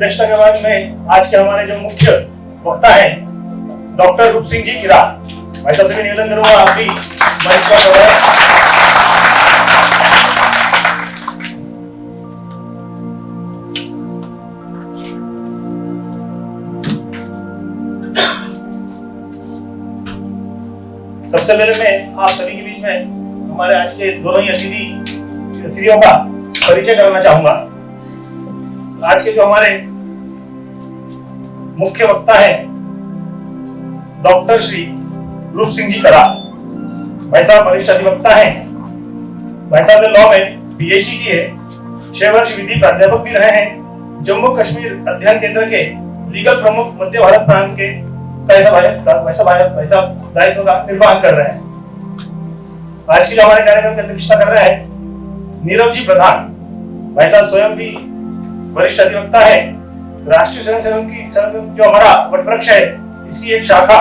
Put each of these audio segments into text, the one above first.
अध्यक्षता के बाद में आज के हमारे जो मुख्य वक्ता हैं डॉक्टर रूप सिंह जी किरा, मैं सबसे भी निवेदन करूंगा आप भी मंच पर हो रहे हैं। सबसे पहले मैं आप सभी के बीच में हमारे आज के दोनों ही अतिथियों का परिचय करना चाहूंगा। आज के जो हमारे मुख्य वक्ता हैं डॉक्टर श्री रूप सिंह जी करा, भाई साहब वरिष्ठ अधिवक्ता हैं। भाई साहब ने लॉ में पीएचडी की है, 6 वर्ष विधि प्राध्यापक भी रहे हैं। जम्मू कश्मीर अध्ययन केंद्र के लीगल प्रमुख मध्य भारत प्रांत के वैसा दायित्व का निर्वहन कर रहे हैं। आज की जो हमारे कार्यक्रम की अध्यक्षता कर रहे हैं नीरव जी प्रधान, भाई साहब स्वयं भी वरिष्ठ अधिवक्ता है। राष्ट्रीय स्वयंसेवक की जो हमारा वटवृक्ष है इसकी एक शाखा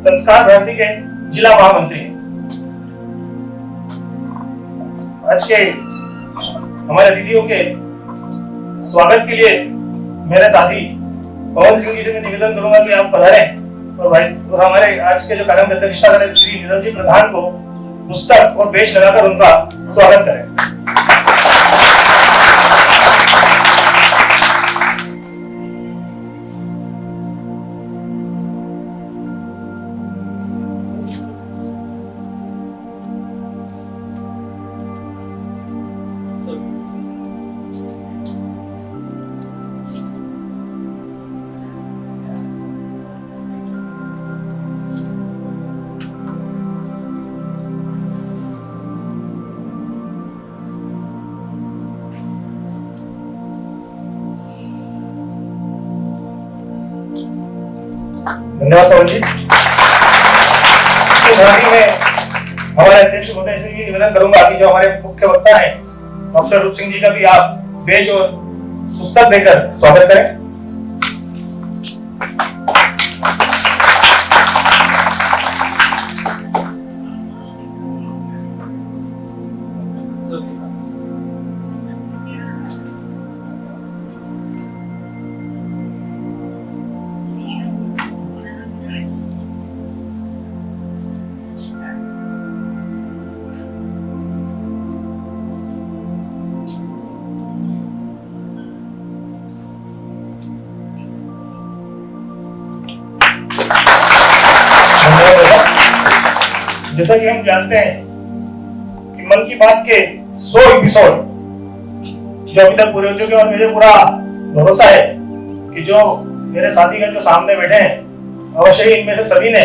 संस्कार भारती के जिला महामंत्री। आज के हमारे अतिथियों के स्वागत के लिए मेरे साथी पवन सिंह जी से मैं निवेदन करूंगा कि आप पधारें और भाई और हमारे आज के जो कार्यक्रम की अध्यक्षता करें श्री नीरव जी प्रधान को पुस्तक और बेच लगाकर उनका स्वागत करें। धन्यवाद पवन जी। में हमारे अध्यक्ष महोदय से भी निवेदन करूंगा कि जो हमारे मुख्य वक्ता हैं डॉक्टर रूप सिंह जी का भी आप बेच और पुस्तक देकर स्वागत करें। जैसा कि हम जानते हैं कि मन की बात के 100 एपिसोड जो अभी तक पूरे हो चुके हैं और मुझे पूरा भरोसा है कि जो मेरे साथीगण जो सामने बैठे हैं अवश्य ही इनमें से सभी ने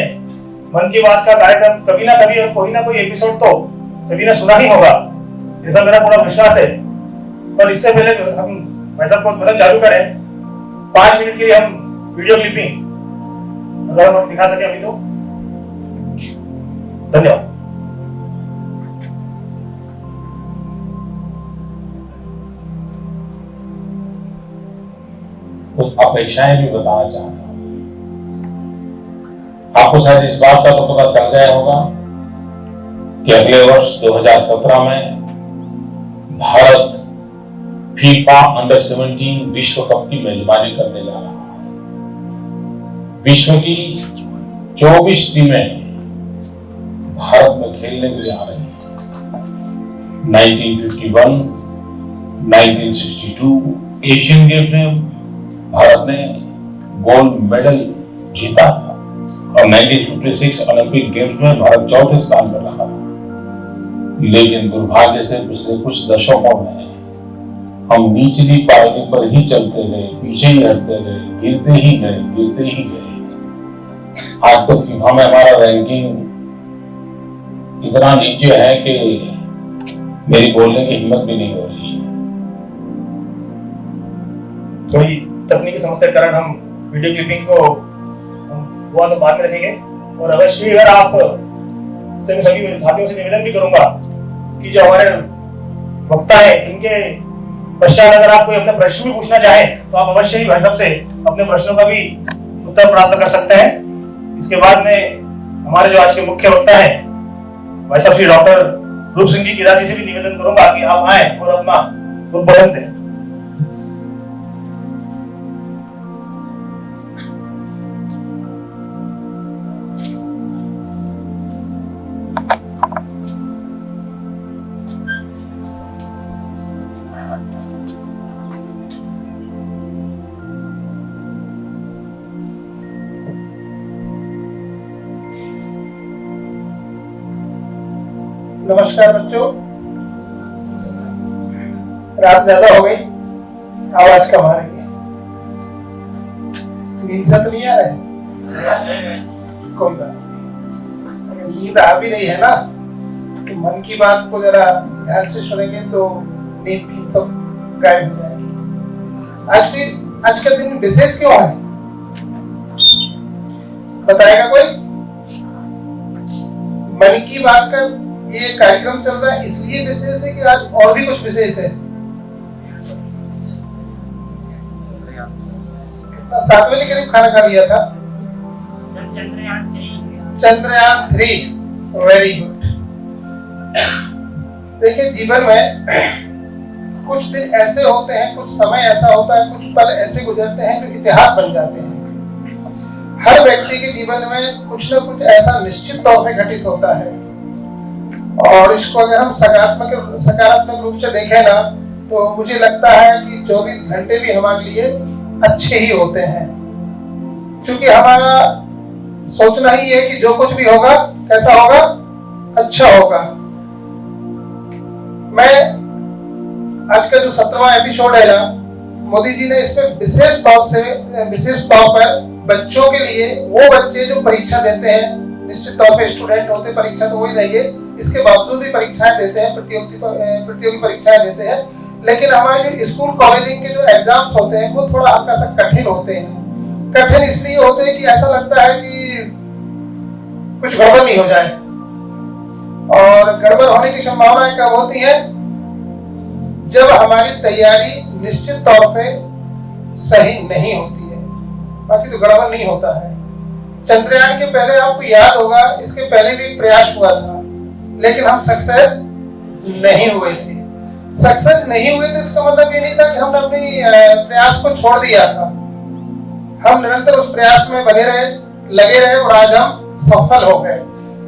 मन की बात का कार्यक्रम कभी ना कभी और कोई ना कोई एपिसोड तो सभी ने सुना ही होगा, ऐसा मेरा पूरा विश्वास है। पर इससे पहले हम भाई साहब को तुरंत चालू करें, 5 मिनट के लिए हम वीडियो क्लिपिंग अगर हम दिखा सके अभी तो धन्यवाद। कुछ अपेक्षाएं भी बताना चाहता हूं। आपको शायद इस बात का तो पता चल गया होगा कि अगले वर्ष 2017 में भारत फीफा अंडर 17 विश्व कप की मेजबानी करने जा रहा है। विश्व की 24 टीमें भारत में खेलने के लिए आ रही है। 1951, 1962 एशियन गेम्स में भारत ने गोल्ड मेडल जीता था और 1956 ओलंपिक गेम्स में भारत 4थे स्थान पर रहा था। लेकिन दुर्भाग्य से पिछले कुछ दशकों में हम निचली पायरी पर ही चलते गए, पीछे ही हटते गए, गिरते ही गए। आज तो फीफा में हमारा रैंकिंग इतना नीचे है कि मेरी बोलने की हिम्मत भी नहीं हो रही है। थोड़ी तकनीकी समस्या के कारण हम वीडियो क्लिपिंग को हुआ तो बाद में देखेंगे और अवश्य अगर आप से सभी साथियों से निवेदन भी करूंगा कि जो हमारे वक्ता है इनके पश्चात अगर आप कोई अपने प्रश्न भी पूछना चाहें तो आप अवश्य ही भाई साहब से अपने प्रश्नों का भी उत्तर प्राप्त कर सकते हैं। इसके बाद में हमारे जो आज के मुख्य वक्ता है भाई साहब श्री डॉक्टर रूप सिंह जी किरा जी से भी निवेदन करूंगा कि आप आए और अपना उद्बोधन दें। नमस्कार बच्चों। रात ज्यादा हो गई, आवाज कम आ रही है। नींद से तो नहीं आ रहा है? कोई बात नहीं। अगर नींद आ भी नहीं है ना तो मन की बात को जरा ध्यान से सुनेंगे तो नींद भी तो गायब हो जाएगी। आज का दिन विशेष क्यों है, बताएगा कोई? मन की बात का ये कार्यक्रम चल रहा है इसलिए विशेष है कि आज और भी कुछ विशेष है। 7 बजे करीब खाना खा लिया था। Chandrayaan 3 very good. देखिए जीवन में कुछ दिन ऐसे होते हैं, कुछ समय ऐसा होता है, कुछ पल ऐसे गुजरते हैं जो इतिहास बन जाते हैं। हर व्यक्ति के जीवन में कुछ न कुछ ऐसा निश्चित तौर पे घटित होता है और इसको अगर हम सकारात्मक रूप से देखें ना तो मुझे लगता है कि 24 घंटे भी हमारे लिए अच्छे ही होते हैं, क्योंकि हमारा सोचना ही है कि जो कुछ भी होगा कैसा होगा, अच्छा होगा। मैं आज का जो 17वां एपिसोड है ना, मोदी जी ने इसमें विशेष तौर पर बच्चों के लिए, वो बच्चे जो परीक्षा देते हैं, निश्चित तौर पे स्टूडेंट होते हैं, परीक्षा तो वही देंगे, इसके बावजूद भी परीक्षाएं देते हैं, प्रतियोगी परीक्षाएं देते हैं, लेकिन हमारे जो स्कूल कॉलेजिंग के जो एग्जाम्स होते हैं वो थोड़ा हल्का सा कठिन होते हैं। कठिन इसलिए होते हैं कि ऐसा लगता है कि कुछ गड़बड़ नहीं हो जाए, और गड़बड़ होने की संभावनाएं कब होती है? जब हमारी तैयारी निश्चित तौर पे सही नहीं होती है, बाकी तो गड़बड़ नहीं होता है। चंद्रयान के पहले आपको याद होगा, इसके पहले भी प्रयास हुआ था लेकिन हम सक्सेस नहीं हुए थे। सक्सेस नहीं हुए थे इसका मतलब ये नहीं था कि हमने अपनी प्रयास को छोड़ दिया था। हम निरंतर उस प्रयास में बने रहे, लगे रहे और आज हम सफल हो गए।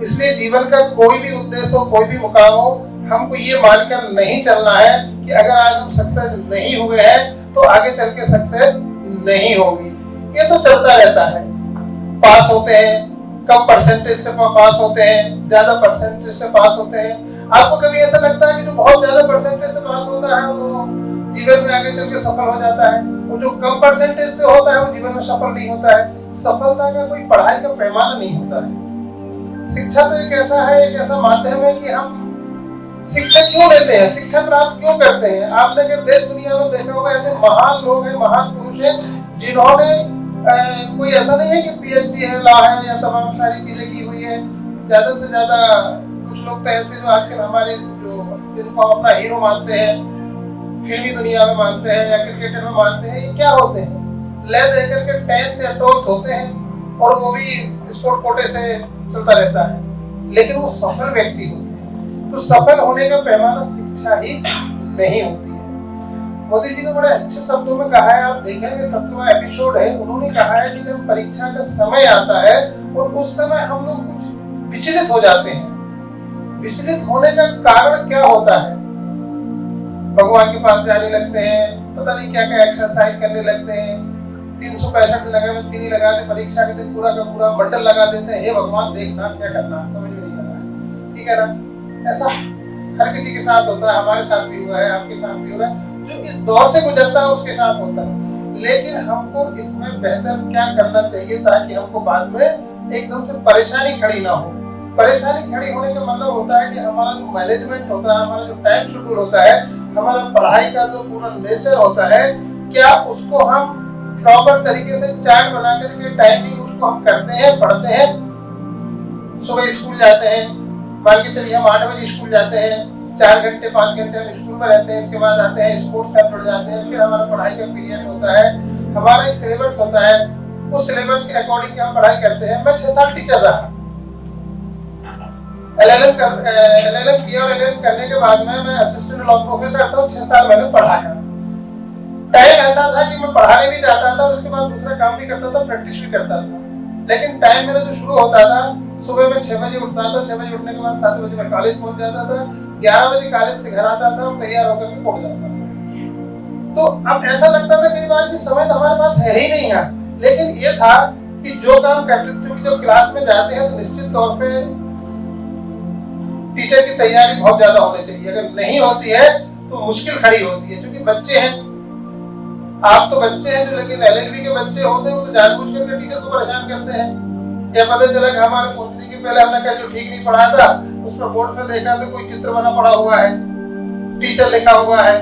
इसलिए जीवन का कोई भी उद्देश्य हो, कोई भी मुकाम हो, हमको ये मानकर नहीं चलना है कि अगर आज हम सक्सेस नहीं हुए हैं तो आगे चल के सक्सेस नहीं होगी। ये तो चलता रहता है। पास होते हैं, कम परसेंटेज से पास होते हैं, ज्यादा परसेंटेज से पास होते हैं। आपको कभी ऐसा लगता है कि जो बहुत ज्यादा परसेंटेज से पास होता है वो जीवन में आगे चल के सफल हो जाता है, और जो कम परसेंटेज से होता है वो जीवन में सफल नहीं होता है? सफलता का कोई पढ़ाई का पैमाना नहीं होता है। शिक्षा तो एक ऐसा माध्यम है कि हम शिक्षा क्यों लेते हैं, शिक्षा प्राप्त क्यों करते हैं? आपने अगर देश दुनिया में देखा होगा, ऐसे महान लोग हैं, महान पुरुष हैं जिन्होंने कोई ऐसा नहीं है कि पीएचडी है, लॉ है या तमाम सारी चीजें की हुई है। ज्यादा से ज्यादा कुछ लोग तो ऐसे जो आजकल हमारे जिनको अपना हीरो मानते हैं, फिल्मी दुनिया में मानते हैं या क्रिकेटर में मानते हैं, ये क्या होते हैं? ले दे करके 10th या 12th होते हैं और वो भी स्पोर्ट कोटे से चलता रहता है, लेकिन वो सफल व्यक्ति होते हैं। तो सफल होने का पैमाना शिक्षा ही नहीं होती है। मोदी जी ने बड़े अच्छे शब्दों में कहा है, आप देखेंगे 17वां एपिसोड है, उन्होंने कहा है कि जब परीक्षा का समय आता है और उस समय हम लोग कुछ विचलित हो जाते हैं। विचलित होने का कारण क्या होता है? भगवान के पास जाने लगते हैं, पता नहीं क्या क्या एक्सरसाइज करने लगते हैं, 365 दिन अगर 3 ही लगाते, परीक्षा के दिन पूरा का पूरा बंडल लगा देते हैं, हे भगवान देखना क्या करना, समझ में नहीं आ रहा है। ठीक है ना? ऐसा हर किसी के साथ होता है, हमारे साथ भी हुआ है, आपके साथ भी हुआ है, जो इस दौर से गुजरता है उसके साथ होता है। लेकिन हमको इसमें बेहतर क्या करना चाहिए ताकि हमको बाद में एकदम से परेशानी खड़ी ना हो। परेशानी खड़ी होने का मतलब होता है कि हमारा जो मैनेजमेंट होता है, हमारा जो टाइम शेड्यूल होता है, हमारा पढ़ाई का जो पूरा नेचर होता है, क्या उसको हम प्रॉपर तरीके से चार्ट बना करके टाइमिंग उसको हम करते हैं, पढ़ते हैं। सुबह स्कूल जाते हैं, मान के चलिए हम 8 बजे स्कूल जाते हैं, 4 घंटे 5 घंटे हम स्कूल में रहते हैं, इसके बाद आते हैं स्पोर्ट्स से जुड़ जाते हैं, फिर हमारा पढ़ाई का पीरियड होता है, हमारा एक सिलेबस होता है, उस सिलेबस के अकॉर्डिंग हम पढ़ाई करते हैं। मैं 6 साल टीचर रहा, LLM किया और LLM करने के बाद में मैं असिस्टेंट लॉ प्रोफेसर था, 6 साल मैंने पढ़ाया। टाइम ऐसा था कि मैं पढ़ाने भी जाता था और उसके बाद दूसरा काम भी करता था, प्रैक्टिस भी करता था। लेकिन टाइम मेरा जो शुरू होता था, सुबह में 6 बजे उठता था, 6 बजे उठने के बाद 7 बजे मैं कॉलेज पहुंच जाता था, 11 बजे कॉलेज से घर आता था और तैयार होकर के पहुंच जाता था। तो अब ऐसा लगता था कई बार कि समय तो हमारे पास है ही नहीं है, लेकिन ये था कि जो काम करते थे, जब क्लास में जाते हैं तो निश्चित तौर पे टीचर की तैयारी बहुत ज्यादा होनी चाहिए। अगर नहीं होती है तो मुश्किल खड़ी होती है, क्योंकि बच्चे हैं, आप तो बच्चे हैं जो, लेकिन एलएलबी के बच्चे होते हैं वो तो जानबूझ करके टीचर को परेशान करते हैं। या पता चला कि हमारे पहुंचने के पहले हमने कहा जो ठीक नहीं पढ़ाया था, उस पर बोर्ड पे देखा तो कोई चित्र बना पड़ा हुआ है, टीचर लिखा हुआ है।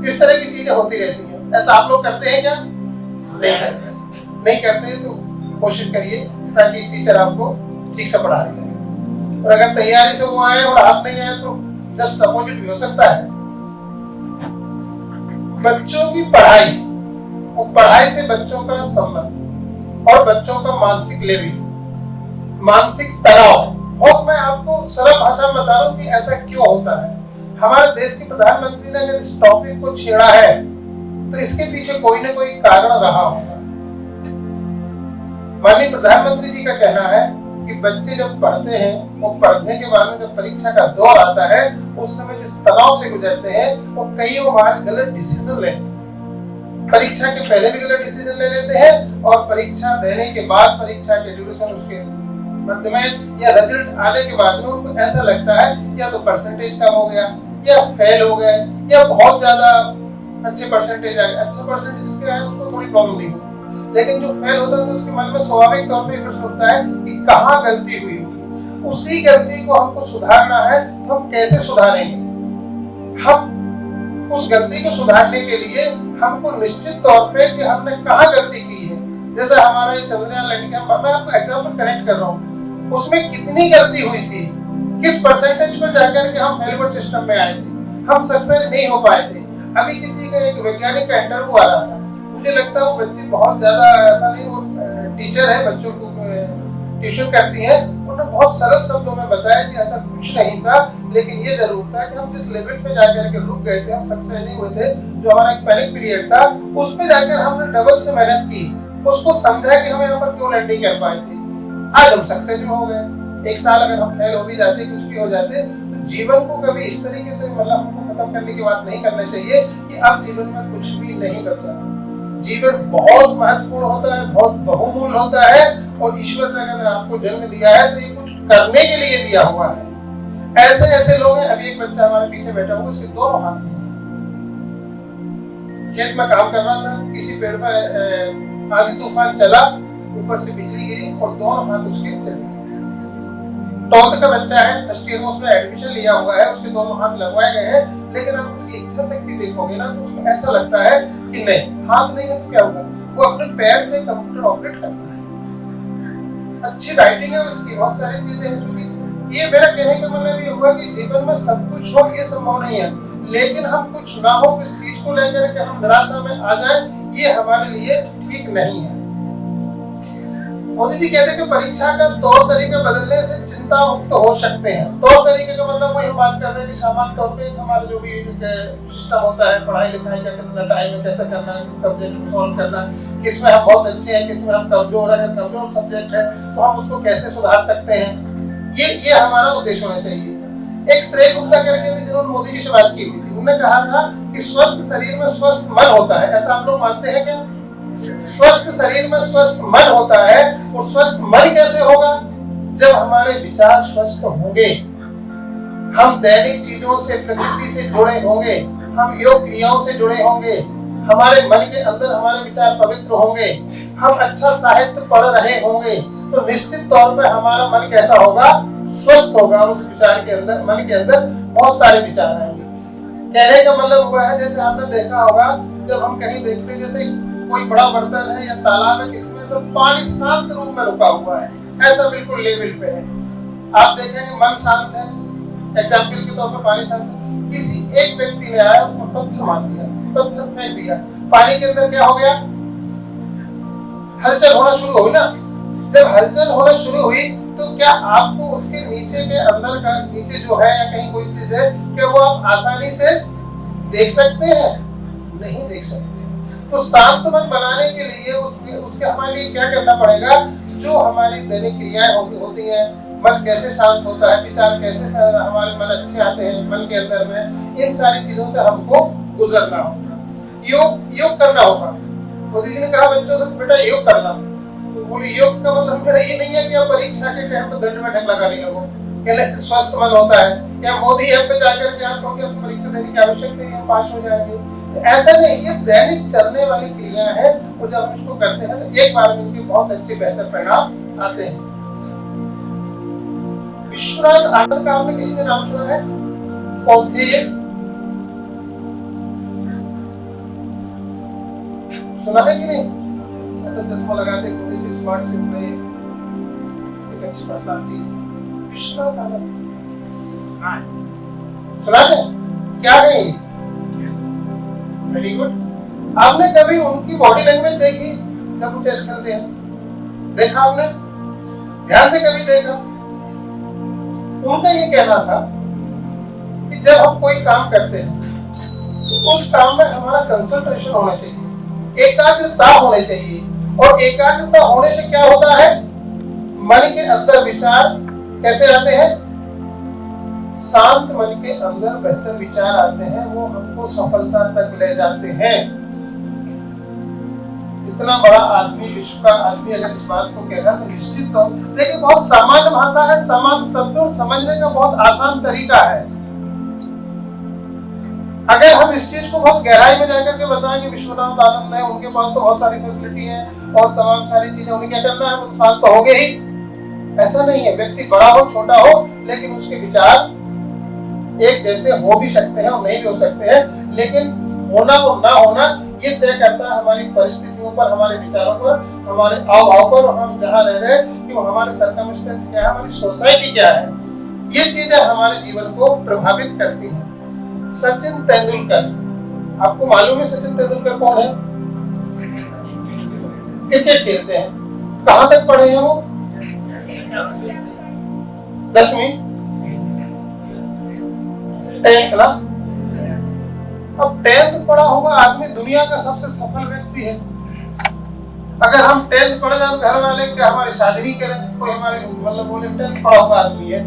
इस तरह की चीजें होती रहती हैं। ऐसा आप लोग करते हैं क्या? नहीं करते तो कोशिश करिए ताकि टीचर आपको ठीक से पढ़ा रहे। और अगर तैयारी से वो आए और आप नहीं आए तो जस्ट अपोजिट भी हो सकता है। बच्चों की पढ़ाई और पढ़ाई से बच्चों का संबंध और बच्चों का मानसिक लेवल, मानसिक तनाव, और मैं आपको सरल भाषा में बता रहा हूं कि ऐसा क्यों होता है। हमारे देश के प्रधानमंत्री ने अगर इस टॉपिक को छेड़ा है तो इसके पीछे कोई ना कोई कारण रहा होगा। माननीय प्रधानमंत्री जी का कहना है कि बच्चे जब पढ़ते हैं, वो पढ़ने के बाद में जब परीक्षा का दौर आता है, उस समय जिस तनाव से गुजरते हैं वो कई बार गलत डिसीजन लेते हैं। परीक्षा के पहले भी गलत डिसीजन ले लेते हैं और परीक्षा देने के बाद, परीक्षा के ड्यूरेशन उसके मध्य में या रिजल्ट आने के बाद में उनको ऐसा लगता है या तो परसेंटेज कम हो गया, या फेल हो गए, या बहुत ज्यादा अच्छे परसेंटेज आ गए। अच्छा परसेंटेज जिसके आए उसको थोड़ी प्रॉब्लम नहीं होती, लेकिन जो फेल होता है तो उसके मन में स्वाभाविक तौर पे प्रश्न उठता है कि कहाँ गलती हुई होगी। उसी गलती को हमको सुधारना है तो हम कैसे सुधारेंगे? हम उस गलती को सुधारने के लिए हमको निश्चित तौर पे कि हमने कहाँ गलती की है, जैसे हमारा ये चंद्रयान लैंडिंग, मैं आपको एग्जाम्पल कनेक्ट कर रहा हूँ, उसमें कितनी गलती हुई थी, किस परसेंटेज पर जाकर के हम फेलियर सिस्टम में आए थे, हम सक्सेस नहीं हो पाए थे। अभी किसी का एक वैज्ञानिक का इंटरव्यू आ रहा था, मुझे लगता है वो बच्ची बहुत ज्यादा, ऐसा नहीं, वो टीचर है, बच्चों को ट्यूशन करती है, उन्होंने बहुत सरल शब्दों में बताया कि ऐसा कुछ नहीं था, लेकिन ये जरूर था कि हम जिस लेवल पे जाकर के रुक गए थे, हम सक्सेस नहीं हुए थे, जो हमारा एक पैनिक पीरियड था, उस पे जाकर हमने डबल से मेहनत की, उसको समझा कि हम यहाँ पर क्यों लैंडिंग कर पाए थे, आज हम सक्सेस में हो गए। एक साल अगर हम फेल हो भी जाते, कुछ भी हो जाते, तो जीवन को कभी इस तरीके से मतलब हमको खत्म करने की बात नहीं करना चाहिए कि अब जीवन में कुछ भी नहीं बचा। जीवन बहुत महत्वपूर्ण होता है, बहुत बहुमूल्य होता है, और ईश्वर ने अगर आपको जन्म दिया है तो ये कुछ करने के लिए दिया हुआ है। ऐसे ऐसे लोग हैं, अभी एक बच्चा हमारे पीछे बैठा हुआ, उसके दोनों हाथ नहीं है। खेत में काम कर रहा था, किसी पेड़ पर आंधी तूफान चला, ऊपर से बिजली गिरी और दोनों हाथ उसके चले गए। 12th का बच्चा है, फर्स्ट ईयर में उसने एडमिशन लिया हुआ है, उसके दोनों हाथ लगवाए गए हैं, लेकिन आप उसकी इच्छा शक्ति देखोगे ना तो उसको ऐसा लगता है कि नहीं, हाथ नहीं है तो क्या होगा, वो अपने पैर से कंप्यूटर ऑपरेट करता है। अच्छी राइटिंग है उसकी, बहुत सारी चीजें हैं, क्योंकि ये मेरा कहने का मतलब ये हुआ कि जीवन में सब कुछ हो ये संभव नहीं है, लेकिन हम कुछ ना हो किस चीज को लेकर के हम निराशा में आ जाए, ये हमारे लिए ठीक नहीं है। मोदी जी कहते हैं कि परीक्षा का तौर तरीका बदलने से चिंता मुक्त हो सकते हैं। तौर तरीके का मतलब वही हम बात कर रहे हैं कि सामान्य तौर पे हमारा जो भी सिस्टम होता है, पढ़ाई लिखाई का कितना टाइम में कैसे करना है, किस सब्जेक्ट को सॉल्व करना, किसमें हम बहुत अच्छे हैं, किसमें हम कमजोर हैं, कमजोर सब्जेक्ट है तो हम उसको कैसे सुधार सकते हैं, ये हमारा उद्देश्य होना चाहिए। एक श्रेय गुप्ता करके थे जिन्होंने मोदी जी से बात की हुई थी, उन्होंने कहा था कि स्वस्थ शरीर में स्वस्थ मन होता है। ऐसा आप लोग मानते हैं क्या? स्वस्थ शरीर में स्वस्थ मन होता है, और स्वस्थ मन कैसे होगा? जब हमारे विचार स्वस्थ होंगे, हम दैनिक चीजों से, प्रकृति से जुड़े होंगे, हम योग क्रियाओं से जुड़े होंगे, हमारे मन के अंदर हमारे विचार पवित्र होंगे, हम अच्छा साहित्य पढ़ रहे होंगे, तो निश्चित तौर पर हमारा मन कैसा होगा? स्वस्थ होगा। उस विचार के अंदर, मन के अंदर बहुत सारे विचार आएंगे। कहने का मतलब हुआ है, जैसे आपने देखा होगा जब हम कहीं देखते हैं, जैसे कोई बड़ा बर्तन है या तालाब है, किसमें से पानी शांत रूप में रुका हुआ है, ऐसा बिल्कुल लेवल पे है, आप देखेंगे मन शांत है, एग्जाम्पल के तौर पर पानी शांत है। किसी एक व्यक्ति ने आया, उसने पत्थर मार दिया, पत्थर फेंक दिया, पानी के अंदर क्या हो गया? हलचल होना शुरू हुई ना। जब हलचल होना शुरू हुई तो क्या आपको उसके नीचे के अंदर का, नीचे जो है या कहीं कोई चीज है, क्या वो आप आसानी से देख सकते हैं? नहीं देख सकते। तो शांत मन बनाने के लिए उसके हमारे लिए क्या करना पड़ेगा? जो हमारी दैनिक क्रियाएं होती हैं, मन कैसे शांत होता है, विचार कैसे हमारे मन अच्छे आते हैं मन के अंदर में, इन सारी चीजों से हमको गुजरना होगा। योग करना होगा। मोदी जी ने कहा बच्चों से, बेटा योग करना। तो बोले योग का मतलब मेरा ये नहीं है कि आप परीक्षा के टाइम पर दंड बैठक लगाने लगो, कहने से स्वस्थ मन होता है, या मोदी ऐप पे जाकर के आप कहोगे आपको परीक्षा देने की आवश्यकता नहीं है, पास हो जाएंगे। तो ऐसा नहीं, ये दैनिक चलने वाली क्रिया है, और जब हम इसको करते हैं तो एक बार में इनके बहुत अच्छे बेहतर परिणाम आते हैं। विश्वनाथ आनंद का आपने किसी ने नाम सुना है? कौन थे ये? सुना है कि नहीं? ऐसा चश्मा लगाते हुए स्मार्ट सिटी में एक अच्छी पर्सनालिटी है विश्वनाथ आनंद। सुना है? क्या है ये? Very good. आपने कभी उनकी बॉडी लैंग्वेज देखी जब कुछ ऐसे करते हैं? देखा आपने? ध्यान से कभी देखा? उनका ये कहना था कि जब हम कोई काम करते हैं तो उस काम में हमारा कंसंट्रेशन होना चाहिए, एकाग्रता होनी चाहिए, और एकाग्रता होने से क्या होता है? मन के अंदर विचार कैसे आते हैं? शांत मन के अंदर बेहतर विचार आते हैं, वो हमको सफलता तक ले जाते हैं। इतना बड़ा आदमी, विश्व का आदमी अगर इस बात को कह रहा है तो निश्चित तौर, देखिए बहुत सामान्य भाषा है, सामान्य शब्दों समझने का बहुत आसान तरीका है। अगर हम इस चीज को बहुत गहराई में जाकर के बताएं कि विश्वनाथ आनंद है, उनके पास तो बहुत सारी फैसिलिटी है और तमाम सारी चीजें, उन्हें क्या करना है, वो शांत तो होंगे ही, ऐसा नहीं है। व्यक्ति बड़ा हो छोटा हो, लेकिन उसके विचार एक जैसे हो भी सकते हैं और नहीं भी हो सकते हैं, लेकिन होना और ना होना ये तय करता है हमारी परिस्थितियों पर, हमारे विचारों पर, हमारे हाव भाव पर, और हम जहाँ रह रहे हैं कि वो हमारे सर्कमस्टेंस क्या है, हमारी सोसाइटी क्या है, ये चीजें हमारे जीवन को प्रभावित करती हैं। सचिन तेंदुलकर, आपको मालूम है सचिन तेंदुलकर कौन है? क्रिकेट खेलते हैं। कहां तक पढ़े हैं वो? 10वीं 10th ना? अब 10th पढ़ा होगा आदमी दुनिया का सबसे सफल व्यक्ति है। अगर हम 10th पढ़ जाए घर वाले क्या हमारी शादी नहीं करें, कोई हमारे मतलब बोले 10th पढ़ा हुआ आदमी है।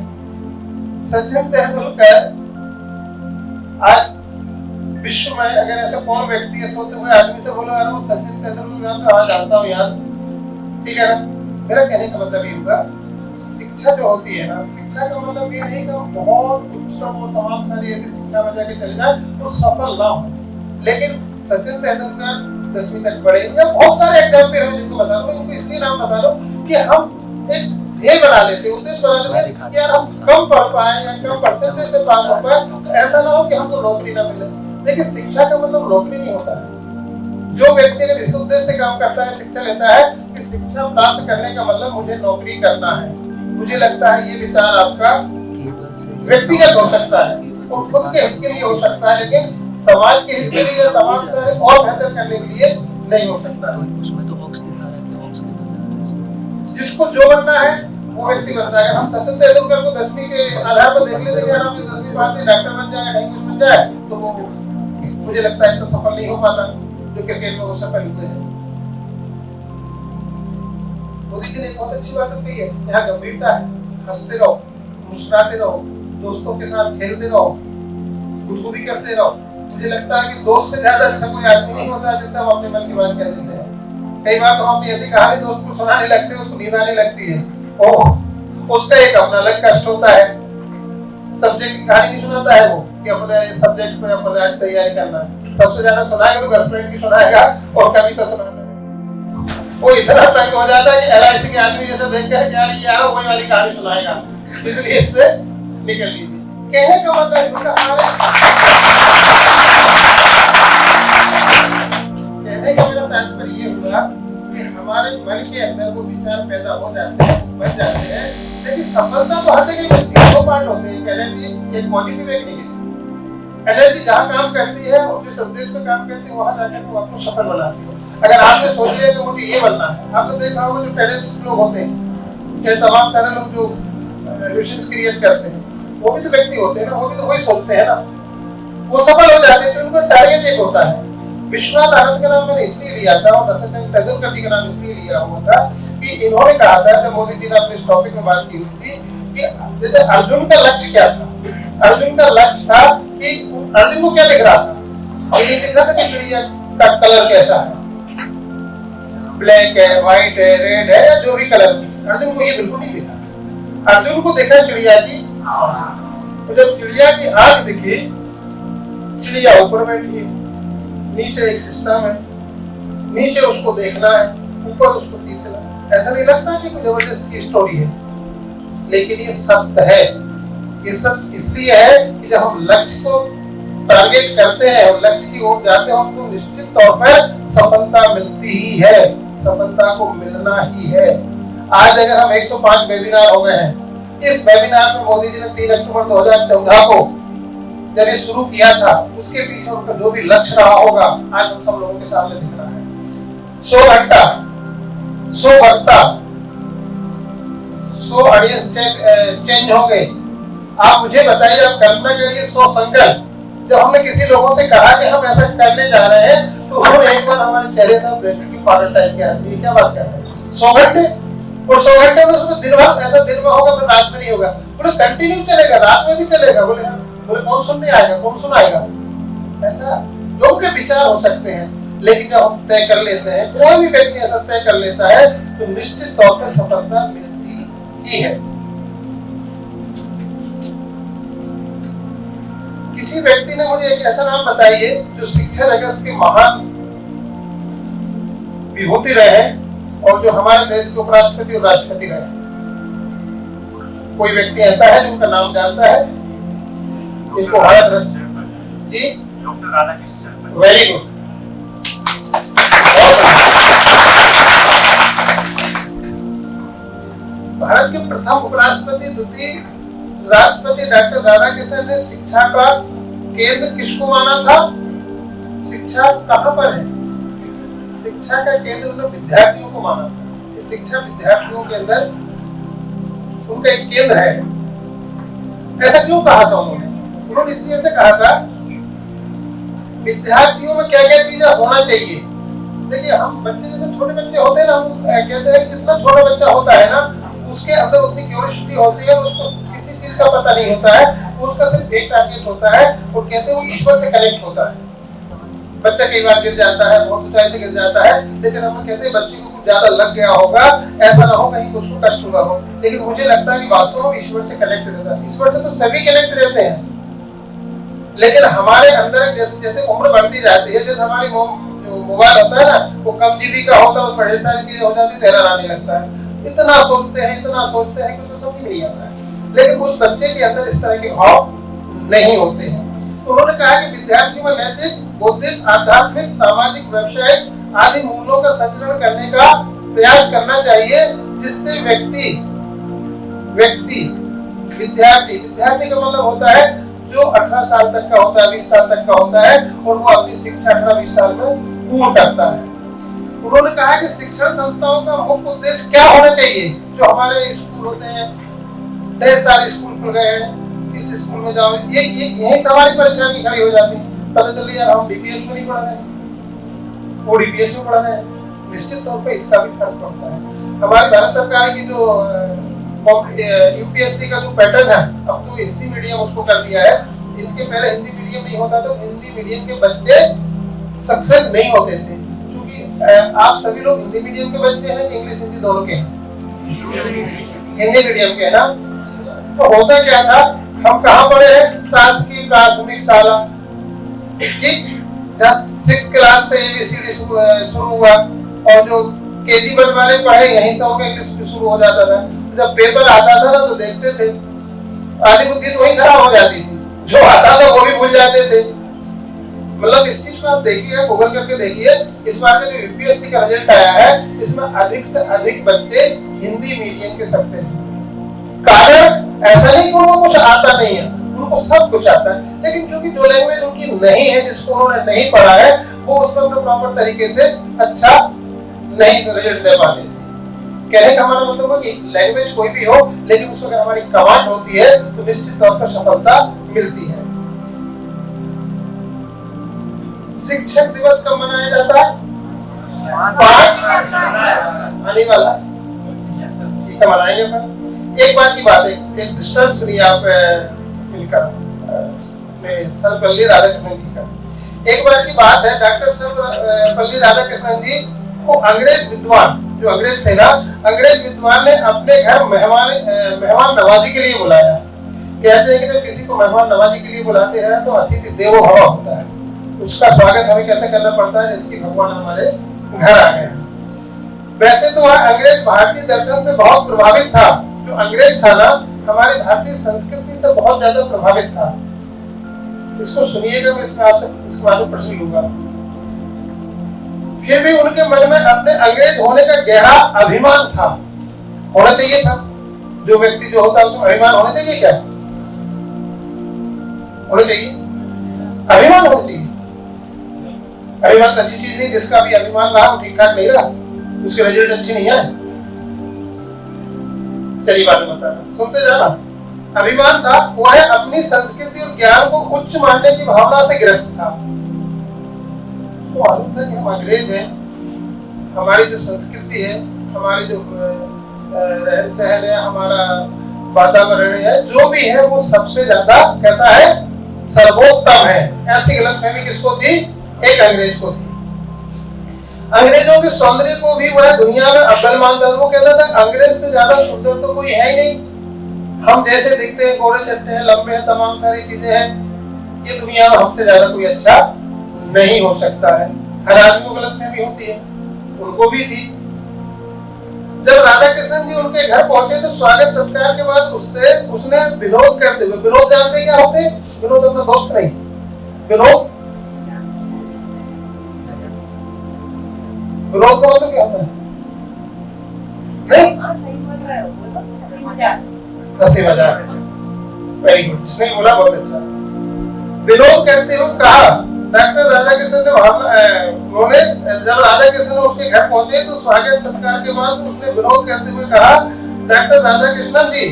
सचिन तेंदुलकर आज विश्व में अगर ऐसा कौन व्यक्ति है, सोते हुए आदमी से बोलो यार वो सचिन तेंदुलकर मैं हाँ जानता हूँ यार, ठीक है ना? मेरा कहने का मतलब ये होगा, शिक्षा जो होती है ना, शिक्षा का मतलब ये नहीं कि हम बहुत उच्च वो तमाम सारी ऐसी शिक्षा में जाके चले जाए तो सफल ना हो, लेकिन सचिन तेंदुलकर 10वीं तक पढ़े, या बहुत सारे एग्जाम्पल हैं जिनको बता रहा हूँ, उनको इसलिए नाम बता रहा हूँ कि हम एक ध्येय बना लेते, उद्देश्य बना लेते कि यार हम कम पढ़ पाए या कम परसेंटेज से पास हो पाए, तो ऐसा ना हो कि हमको नौकरी ना मिले। देखिए शिक्षा का मतलब नौकरी नहीं होता है। जो व्यक्ति अगर इस उद्देश्य से काम करता है, शिक्षा लेता है कि शिक्षा प्राप्त करने का मतलब मुझे नौकरी करना है, मुझे लगता है ये विचार आपका व्यक्तिगत हो सकता है और खुद के हित के लिए हो सकता है, लेकिन समाज के हित के लिए तमाम सारे और बेहतर करने के लिए नहीं हो सकता है। जिसको जो बनना है वो व्यक्ति बनता है। अगर हम सचिन तेंदुलकर को 10वीं के आधार पर देख लेते हैं, आप 10वीं पास से डॉक्टर बन जाए, कहीं कुछ बन जाए, तो मुझे लगता है तो सफल नहीं हो पाता जो क्रिकेट में वो सफल हुए हैं। मोदी जी ने बहुत अच्छी बात कही है, यहाँ गंभीरता है, हंसते रहो, मुस्कुराते रहो, दोस्तों के साथ खेलते रहो, गुदगुदी करते रहो। मुझे लगता है कि दोस्त से ज्यादा अच्छा कोई आदमी नहीं होता जिससे हम अपने मन की बात कह देते हैं। कई बार तो हम अपनी ऐसी कहानी दोस्त को सुनाने लगते हैं, उसको नींद आने लगती है, और उसका एक अपना अलग कष्ट होता है। सब्जेक्ट की कहानी नहीं सुनाता है वो कि अपने सब्जेक्ट पे अपने आज तैयारी करना है, सबसे ज्यादा सुनाएगा तो गर्लफ्रेंड की सुनाएगा और कविता सुनाएगा। वो इतना तंग हो जाता है कि LIC के आदमी जैसे देख के यार ये यार वही वाली कहानी सुनाएगा, इसलिए इससे निकल लीजिए। कहने का मतलब कहने का मेरा तात्पर्य ये हुआ कि हमारे मन के अंदर वो विचार पैदा हो जाते हैं, बन जाते हैं, लेकिन सफलता तो हर जगह मिलती है। दो पार्ट होते हैं, एनर्जी एक पॉजिटिव एक नेगेटिव। एनर्जी जहाँ काम करती है और जिस उद्देश्य पे काम करती है वहाँ जाकर वो आपको सफल बनाती है। अगर आपने सोच लिया कि मुझे ये बनना है, आपने देखा होगा जो टेररिस्ट लोग होते हैं, ये तमाम सारे लोग जो रेवोल्यूशंस क्रिएट करते हैं, वो भी तो व्यक्ति होते हैं ना, वो भी तो वही सोचते हैं ना, वो सफल हो जाते हैं। उनका टारगेट एक होता है। विश्वनाथ आनंद का नाम मैंने इसलिए लिया था और सचिन तेंदुलकर जी का नाम इसलिए लिया हुआ था कि इन्होंने कहा था, जब मोदी जी ने अपने इस टॉपिक में बात की हुई थी कि जैसे अर्जुन का लक्ष्य क्या था। अर्जुन का लक्ष्य था कि अर्जुन को क्या दिख रहा था, और ये दिख रहा था कि चिड़िया का कलर कैसा है, ब्लैक है, व्हाइट है, रेड है, या जो भी कलर। अर्जुन को ये बिल्कुल नहीं दिखा। अर्जुन को देखा चिड़िया की तो जब चिड़िया की आंख दिखी, चिड़िया ऊपर बैठी है, नीचे एक सिस्टम है, नीचे उसको देखना है, ऊपर उसको जीतना। ऐसा नहीं लगता कि कोई जबरदस्त की स्टोरी है, लेकिन ये सत्य है। ये सत्य इसलिए है कि जब हम लक्ष्य को टारगेट करते हैं और लक्ष्य की ओर जाते हैं तो निश्चित तौर पर सफलता मिलती ही है, सफलता को मिलना ही है। आज अगर हम 105 वेबिनार हो गए हैं, इस वेबिनार में मोदी जी ने 3 अक्टूबर 2014 को जब ये शुरू किया था, उसके पीछे उनका जो भी लक्ष्य रहा होगा आज हम सब लोगों के सामने दिख रहा है। 100 घंटा, 100 वक्ता, 100 ऑडियंस चेंज हो गए। आप मुझे बताइए, आप कल्पना करिए 100 संकल्प। जब हमने किसी लोगों से कहा कि हम ऐसा करने जा रहे हैं तो वो एक बार हमारे चेहरे पर देखे कि पागल टाइप के आदमी क्या बात कर रहे हैं। 100 घंटे, और 100 घंटे में उसमें दिन भर ऐसा दिन में होगा, फिर रात में नहीं होगा। बोले कंटिन्यू चलेगा, रात में भी चलेगा। बोले कौन सुनने आएगा, कौन सुनाएगा? ऐसा लोगों के विचार हो सकते हैं, लेकिन जब हम तय कर लेते हैं, कोई भी व्यक्ति ऐसा तय कर लेता है तो निश्चित तौर पर सफलता मिलती ही है। किसी व्यक्ति ने मुझे एक ऐसा नाम बताइए जो शिक्षा जगत के महान विभूति रहे और जो हमारे देश के उपराष्ट्रपति और राष्ट्रपति रहे। कोई व्यक्ति ऐसा है जिनका नाम जानता है? इनको Bharat Ratna ji doctor Radhakrishnan. Very good. Bharat के प्रथम उपराष्ट्रपति, द्वितीय राष्ट्रपति डॉक्टर राधाकृष्णन ने शिक्षा का केंद्र किसको माना था? शिक्षा कहां पर है? शिक्षा का केंद्र उन्होंने विद्यार्थियों को माना था। शिक्षा विद्यार्थियों के अंदर उनका एक केंद्र है। ऐसा क्यों कहा था उन्होंने? उन्होंने इसलिए ऐसे कहा था, विद्यार्थियों में क्या क्या चीजें होना चाहिए। देखिए, हम बच्चे जैसे छोटे बच्चे होते हैं ना, हम कहते हैं जितना छोटा बच्चा होता है ना, उसके अंदर उतनी क्यूरियोसिटी होती है, उसको किसी चीज का पता नहीं होता है, उसका सिर्फ एक टारगेट होता है और कहते हैं वो ईश्वर से कनेक्ट होता है। बच्चा कई बार गिर जाता है, बहुत ऊंचाई से गिर जाता है, लेकिन हम कहते हैं बच्चे को कुछ ज्यादा लग गया होगा, ऐसा ना हो कहीं उसको कष्ट हुआ हो। लेकिन मुझे लगता है कि वास्तव में ईश्वर से कनेक्ट रहता है। ईश्वर से तो सभी कनेक्ट रहते हैं, लेकिन हमारे अंदर जैसे जैसे उम्र बढ़ती जाती है, जैसे हमारी मोबाइल होता है ना, वो कम जीबी का होता है, उसमें ढेर सारी चीजें हो जाती है, एरर आने लगता है। इतना सोचते हैं कि उसे समझ नहीं आता है। लेकिन उस बच्चे के अंदर इस तरह के भाव नहीं होते हैं। तो उन्होंने कहा कि विद्यार्थियों में नैतिक, बौद्धिक, आध्यात्मिक, सामाजिक, व्यवसायिक आदि मूल्यों का संचरण करने का प्रयास करना चाहिए, जिससे विद्यार्थी का मतलब होता है जो 18 साल तक का होता है, 20 साल तक का होता है, और वो अपनी शिक्षा 18-20 साल में पूर्ण करता है। उन्होंने कहा कि शिक्षण संस्थाओं का मुख्य उद्देश्य क्या होना चाहिए। जो हमारे स्कूल होते हैं, ढेर सारे स्कूल खुल गए हैं, इस स्कूल में जाओ, ये यही सवारी परेशानी खड़ी हो जाती है। पता चलिए यार हम डीपीएस में नहीं पढ़ रहे हैं, वो डीपीएस में पढ़ रहे हैं। निश्चित तौर पर इसका भी फर्क पड़ता है। हमारी भारत सरकार की जो यूपीएससी का जो पैटर्न है, अब तो हिंदी मीडियम उसको कर दिया है। इसके पहले हिंदी मीडियम नहीं होता, तो हिंदी मीडियम के बच्चे सक्सेस नहीं होते थे। क्योंकि आप सभी लोग हिंदी मीडियम के बच्चे हैं, इंग्लिश हिंदी दोनों के हैं? हिंदी मीडियम के, ना? तो होता क्या था, हम कहाँ पढ़े हैं? शासकीय प्राथमिक शाला, ठीक? जब 6th क्लास से ABCD शुरू हुआ, और जो KG 1 वाले पढ़े यहीं से उनका इंग्लिश शुरू हो जाता था। जब पेपर आता था ना, तो देखते थे, आधी बुद्धि तो वहीं खराब हो जाती थी, जो आता था वो भी भूल जाते थे। मतलब इस चीज को आप देखिए, गूगल करके देखिए, इस बार का जो यूपीएससी का रिजल्ट आया है, इसमें अधिक से अधिक बच्चे हिंदी मीडियम के सक्सेस हुए। कारण ऐसा नहीं कि उनको कुछ आता नहीं है, उनको सब कुछ आता है, लेकिन क्योंकि जो लैंग्वेज उनकी नहीं है, जिसको उन्होंने नहीं पढ़ा है, वो उसमें अपने प्रॉपर तरीके से अच्छा नहीं रिजल्ट दे पाते थे। कहने का हमारा मतलब है कि लैंग्वेज कोई भी हो, लेकिन उसमें अगर हमारी कमांड होती है तो निश्चित तौर पर सफलता मिलती है। शिक्षक दिवस कब मनाया जाता है? 5 आने वाला, ठीक है, मनाएंगे अपन। एक बार की बात है, एक दृष्टांत सुनिए आप इनका, सर्वपल्ली राधाकृष्णन जी का। एक बार की बात है, डॉक्टर सर्वपल्ली राधाकृष्णन जी को अंग्रेज विद्वान, जो अंग्रेज थे ना, अंग्रेज विद्वान ने अपने घर मेहमान नवाजी के लिए बुलाया। कहते हैं कि जब किसी को मेहमान नवाजी के लिए बुलाते हैं तो अतिथि देवो भव होता है, उसका स्वागत हमें कैसे करना पड़ता है, जैसे कि भगवान हमारे घर आ गए हैं। वैसे तो वह अंग्रेज भारतीय दर्शन से बहुत प्रभावित था, जो अंग्रेज था ना हमारी भारतीय संस्कृति से बहुत ज्यादा प्रभावित था। इसको सुनिएगा, मैं इस बारे में प्रश्न लूंगा। फिर भी उनके मन में अपने अंग्रेज होने का गहरा अभिमान था, होना चाहिए था। जो व्यक्ति जो होता है उसमें अभिमान होना चाहिए, क्या होना चाहिए? अभिमान होना चाहिए। अभिमान अच्छी चीज नहीं, जिसका भी अभिमान रहा वो ठीक ठाक नहीं रहा, उसके रिजल्ट अच्छी नहीं आए। चलिए बात बताना, सुनते जाना। अभिमान था, वह अपनी संस्कृति और ज्ञान को उच्च मानने की भावना से ग्रस्त था। तो मालूम था कि हम अंग्रेज हैं, हमारी जो संस्कृति है, हमारी जो रहन सहन है, हमारा वातावरण है, जो भी है वो सबसे ज्यादा कैसा है, सर्वोत्तम है। ऐसी गलतफहमी किसको थी? एक अंग्रेज को थी। अंग्रेजों के सौंदर्य को भी वह दुनिया में अव्वल मानता था। वो कहता था अंग्रेज से ज्यादा सुंदर तो कोई है ही नहीं, हम जैसे दिखते हैं, गोरे चट्टे हैं, लंबे हैं, तमाम सारी चीजें हैं, ये दुनिया में हमसे ज्यादा कोई अच्छा नहीं हो सकता है। हर आदमी को गलतफहमी होती है, उनको भी थी। जब राधा कृष्ण जी उनके घर पहुंचे तो स्वागत सत्कार के बाद उसने विनोद करते हुए, विनोद जानते क्या होते? विनोद अपना दोस्त नहीं, विनोद विनोद का मतलब क्या होता है? नहीं, हंसी मजाक। वेरी गुड, जिसने बोला बहुत अच्छा। विनोद करते हुए कहा, डॉक्टर राधा कृष्ण ने उन्होंने जब राधा कृष्ण उसके घर पहुंचे तो स्वागत सत्कार के बाद उसने विनोद करते हुए कहा, डॉक्टर राधा कृष्णन जी,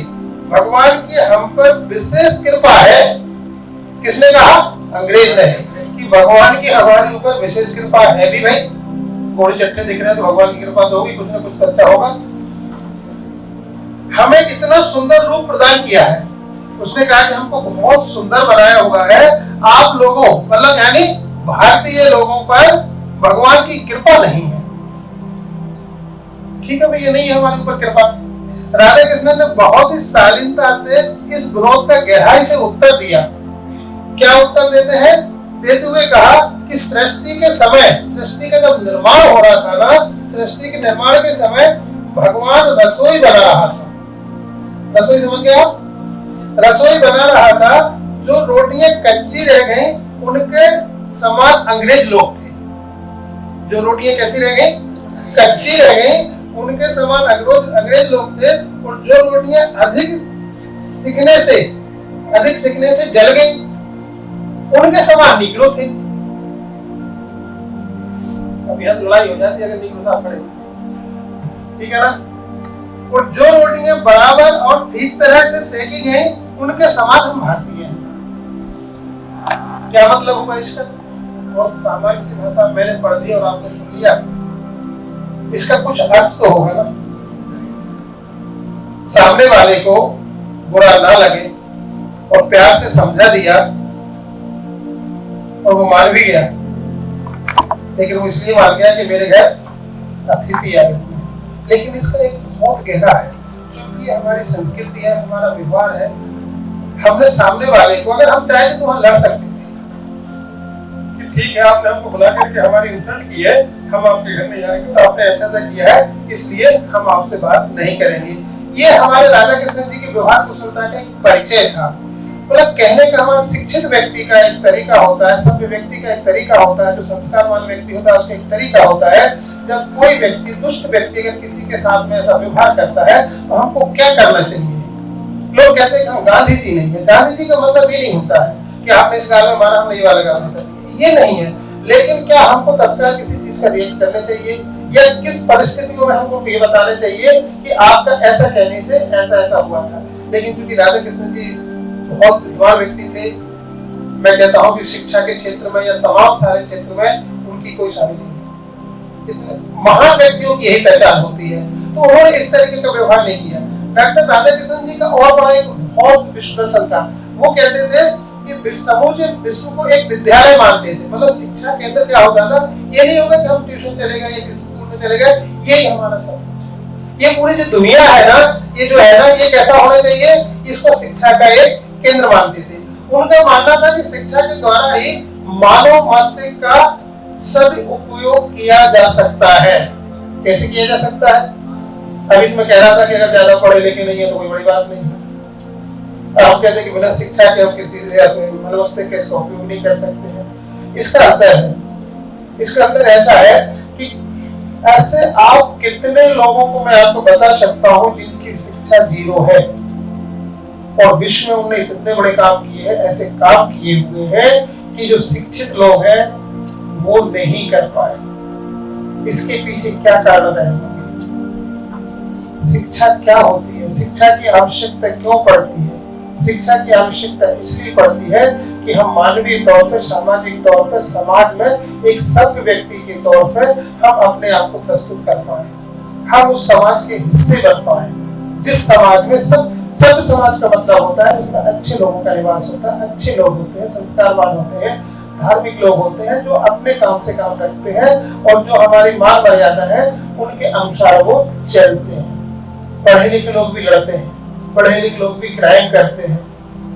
भगवान की हम पर विशेष कृपा है। किसने कहा? अंग्रेज ने, कि भगवान की हमारे ऊपर विशेष कृपा है भी भाई। गोरे चट्टे दिख रहे हैं तो भगवान की कृपा तो होगी, कुछ ना कुछ तो अच्छा होगा। हमें इतना सुंदर रूप प्रदान किया है। उसने कहा कि हमको बहुत सुंदर बनाया हुआ है। आप लोगों मतलब यानी भारतीय लोगों पर भगवान की कृपा नहीं है। ठीक है भाई, ये नहीं है हमारे ऊपर कृपा। राधा कृष्ण ने बहुत ही शालीनता से इस विनोद का गहराई से उत्तर दिया। क्या उत्तर देते हैं? देते हुए कहा कि सृष्टि के समय, सृष्टि का जब निर्माण हो रहा था ना, सृष्टि के निर्माण के समय भगवान रसोई बना रहा था। रसोई समझ गया? रसोई बना रहा था। जो रोटियां कच्ची रह गई उनके समान अंग्रेज लोग थे। जो रोटियां कैसी रह गई? कच्ची रह गई, उनके समान अंग्रेज लोग थे। और जो रोटियां अधिक सिकने से जल गई उनके समान निग्रो थे। अब यह लड़ाई हो जाती है अगर निग्रो साथ पड़े, ठीक है ना। और जो रोटियां बराबर और ठीक तरह से सेकी गई उनके समान हम भारतीय हैं। क्या मतलब हुआ इसका? और सामान्य सी भाषा मैंने पढ़ दी और आपने सुन लिया, इसका कुछ अर्थ तो होगा ना। सामने वाले को बुरा ना लगे और प्यार से समझा दिया और वो मान भी गया, लेकिन वो इसलिए मान गया कि मेरे घर अतिथि आए। लेकिन इसका एक बहुत गहरा है, क्योंकि हमारी संस्कृति है, हमारा व्यवहार है। हमने सामने वाले को अगर हम चाहे तो वहां लड़ सकते थे कि ठीक है आपने हमको बुला करके हमारी इंसल्ट की है, हम आपके घर में आएंगे, आपने ऐसा किया है इसलिए हम आपसे बात नहीं करेंगे। ये हमारे राधा कृष्ण जी के व्यवहार कुशलता का एक परिचय था। मतलब कहने का हमारा शिक्षित व्यक्ति का एक तरीका होता है, सभ्य व्यक्ति का एक तरीका होता है, जो संस्कारवान व्यक्ति होता है उसका एक तरीका होता है। जब कोई व्यक्ति, दुष्ट व्यक्ति अगर किसी के साथ में ऐसा व्यवहार करता है तो हमको क्या करना चाहिए? लोग कहते हैं कि हम गांधी जी नहीं है। गांधी जी का मतलब ये नहीं होता है कि आपने इस गाल में मारा, हमने ये वाला गाल में कर दिया, ये नहीं है। लेकिन क्या हमको तत्काल किसी चीज का रिएक्ट करना चाहिए या किस परिस्थितियों में हमको ये बताना चाहिए कि आपका ऐसा कहने से ऐसा हुआ था। लेकिन चूंकि राधा कृष्ण जी बहुत विद्वान व्यक्ति थे, मैं कहता हूं कि शिक्षा के क्षेत्र में या तमाम सारे क्षेत्र में उनकी कोई शामिल नहीं है। महान व्यक्तियों की यही पहचान होती है, तो उन्होंने इस तरीके का व्यवहार नहीं किया। डॉक्टर राधा कृष्ण जी का और बड़ा एक बहुत विश्व दर्शन था। वो कहते थे कि समूचे विश्व को एक विद्यालय मानते थे। मतलब शिक्षा केंद्र क्या होता था, ये नहीं होगा कि हम ट्यूशन चले गए या किसी स्कूल में चले गए, यही हमारा सब। ये पूरी जो दुनिया है ना, ये जो है ना, ये कैसा होना चाहिए? इसको शिक्षा का एक केंद्र मानते थे। उनका मानना था कि शिक्षा के द्वारा ही मानव मस्तिष्क का सदुपयोग किया जा सकता है। कैसे किया जा सकता है? अभी मैं कह रहा था कि अगर ज्यादा पढ़े लिखे नहीं है तो कोई बड़ी बात नहीं है। हम कहते हैं कि बिना शिक्षा के हम किसी से अपने मानव मस्तिष्क का इसका उपयोग नहीं कर सकते हैं। इसका अंतर ऐसा है कि ऐसे आप कितने लोगों को मैं आपको बता सकता हूं जिनकी शिक्षा 0 है और विश्व में उन्होंने इतने बड़े काम किए हैं, ऐसे काम किए हुए हैं कि जो शिक्षित लोग हैं वो नहीं कर पाए। इसके पीछे क्या कारण रहे होंगे? शिक्षा क्या होती है? शिक्षा की आवश्यकता क्यों पड़ती है? शिक्षा की आवश्यकता इसलिए पड़ती है कि हम मानवीय तौर पर, सामाजिक तौर पर, समाज में एक सभ्य व्यक्ति के तौर पर हम अपने आप को प्रस्तुत कर पाए, हम उस समाज के हिस्से बन पाए जिस समाज में सभ्य समाज का मतलब होता है जिसमें अच्छे लोगों का निवास होता है, अच्छे लोग होते हैं, संस्कारवान होते हैं, धार्मिक लोग होते हैं जो अपने काम से काम रखते हैं और जो हमारी मान मर्यादा है उनके अनुसार वो चलते हैं। पढ़े लिखे लोग भी लड़ते हैं, पढ़े लिखे लोग भी क्राइम करते हैं।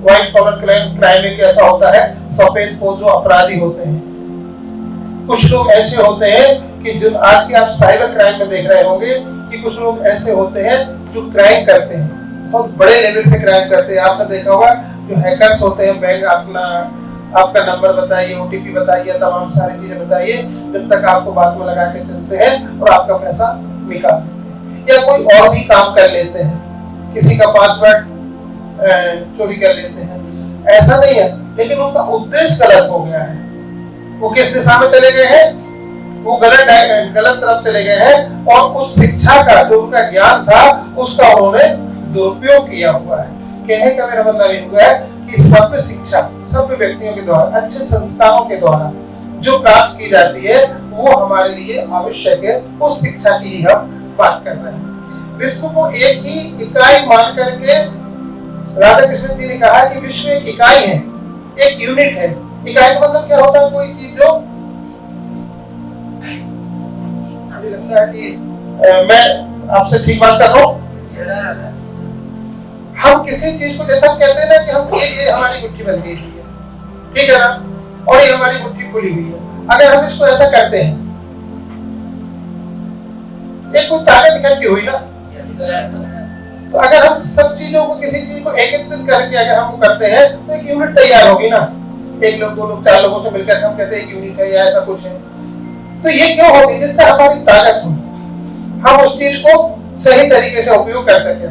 व्हाइट कॉलर क्राइम एक ऐसा होता है, सफेद पोश जो अपराधी होते हैं। कुछ लोग ऐसे होते हैं कि जो आज की आप साइबर क्राइम में देख रहे होंगे कि कुछ लोग ऐसे होते हैं जो क्राइम करते हैं, बहुत बड़े लेवल पे क्राइम करते हैं। आपने देखा होगा जो हैकर्स होते हैं, बैंक आपका नंबर बताइए, ओटीपी बताइए, तमाम सारी चीजें बताइए, जब तक आपको बात में लगा के चलते हैं और आपका पैसा निकाल देते हैं। या कोई और भी काम कर लेते हैं, किसी का पासवर्ड चोरी कर लेते हैं। ऐसा नहीं है, लेकिन उनका उद्देश्य गलत हो गया है। वो किस दिशा में चले गए हैं? वो गलत तरफ चले गए हैं और उस शिक्षा का जो उनका ज्ञान था उसका उन्होंने दुरुपयोग किया हुआ है। कहने का मेरा मतलब ये हुआ है कि सभ्य शिक्षा सभ्य व्यक्तियों के द्वारा, अच्छे संस्थानों के द्वारा जो प्राप्त की जाती है वो हमारे लिए आवश्यक है। उस शिक्षा की ही हम बात कर रहे हैं। विश्व को एक ही इकाई मान करके राधा कृष्ण जी ने कहा कि विश्व एक इकाई है, एक यूनिट है। इकाई का मतलब क्या होता है? कोई चीज जो मुझे लगता है कि मैं आपसे ठीक बात कर रहा हूं। हम किसी चीज को जैसा कहते हैं ना कि हम ये हमारी गुट्ठी बन गई है, ठीक है ना, और ये हमारी गुट्ठी खुली हुई है। अगर हम इसको ऐसा करते हैं, एक कुछ ताकत इकट्ठी हुई ना, तो अगर हम सब चीजों को, किसी चीज को एकत्रित करके अगर हम करते हैं तो एक यूनिट तैयार होगी ना। एक लोग, दो लोग, चार लोगों से मिलकर हम कहते हैं एक यूनिट है या ऐसा कुछ है। तो ये क्यों होगी? जिससे हमारी ताकत हो, हम उस चीज को सही तरीके से उपयोग कर सके।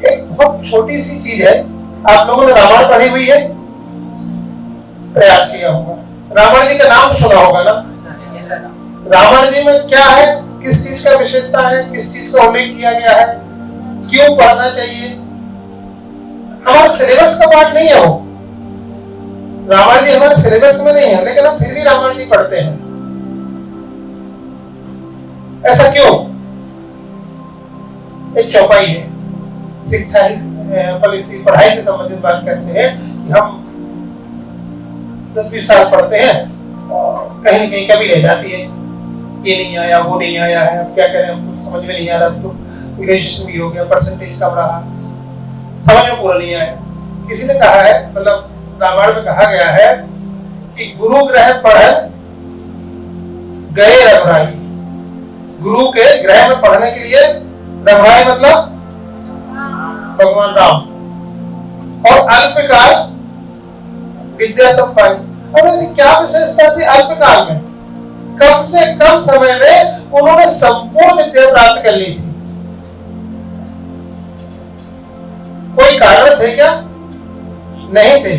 एक बहुत छोटी सी चीज है, आप लोगों ने रामायण पढ़ी हुई है, प्रयास किया होगा। रामायण जी का नाम तो सुना होगा ना। रामायण जी में क्या है, किस चीज का विशेषता है, किस चीज का उल्लेख किया गया है, क्यों पढ़ना चाहिए? हमारे सिलेबस का पार्ट नहीं है वो। रामायण जी हमारे सिलेबस में नहीं है, लेकिन हम फिर भी रामायण जी पढ़ते हैं। ऐसा क्यों? एक चौपाई है, शिक्षा ही पढ़ाई से संबंधित बात करते हैं कि हम 10-20 साल पढ़ते हैं और कहीं कहीं कभी रह जाती है, ये नहीं आया, वो नहीं आया है, अब क्या करें, हमको समझ में नहीं आ रहा। तो ग्रेजुएशन भी हो गया, परसेंटेज कम रहा, समझ में पूरा नहीं आया। किसी ने कहा है, मतलब रामायण में कहा गया है कि गुरु ग्रह पढ़न गए रघुराई। गुरु के ग्रह में पढ़ने के लिए रघुराई मतलब भगवान राम, और अल्पकाल विद्या सब पाई। और ऐसी क्या विशेषता थी अल्पकाल में? कम से कम समय में उन्होंने संपूर्ण विद्या प्राप्त कर ली थी। कोई कारण थे क्या? नहीं थे।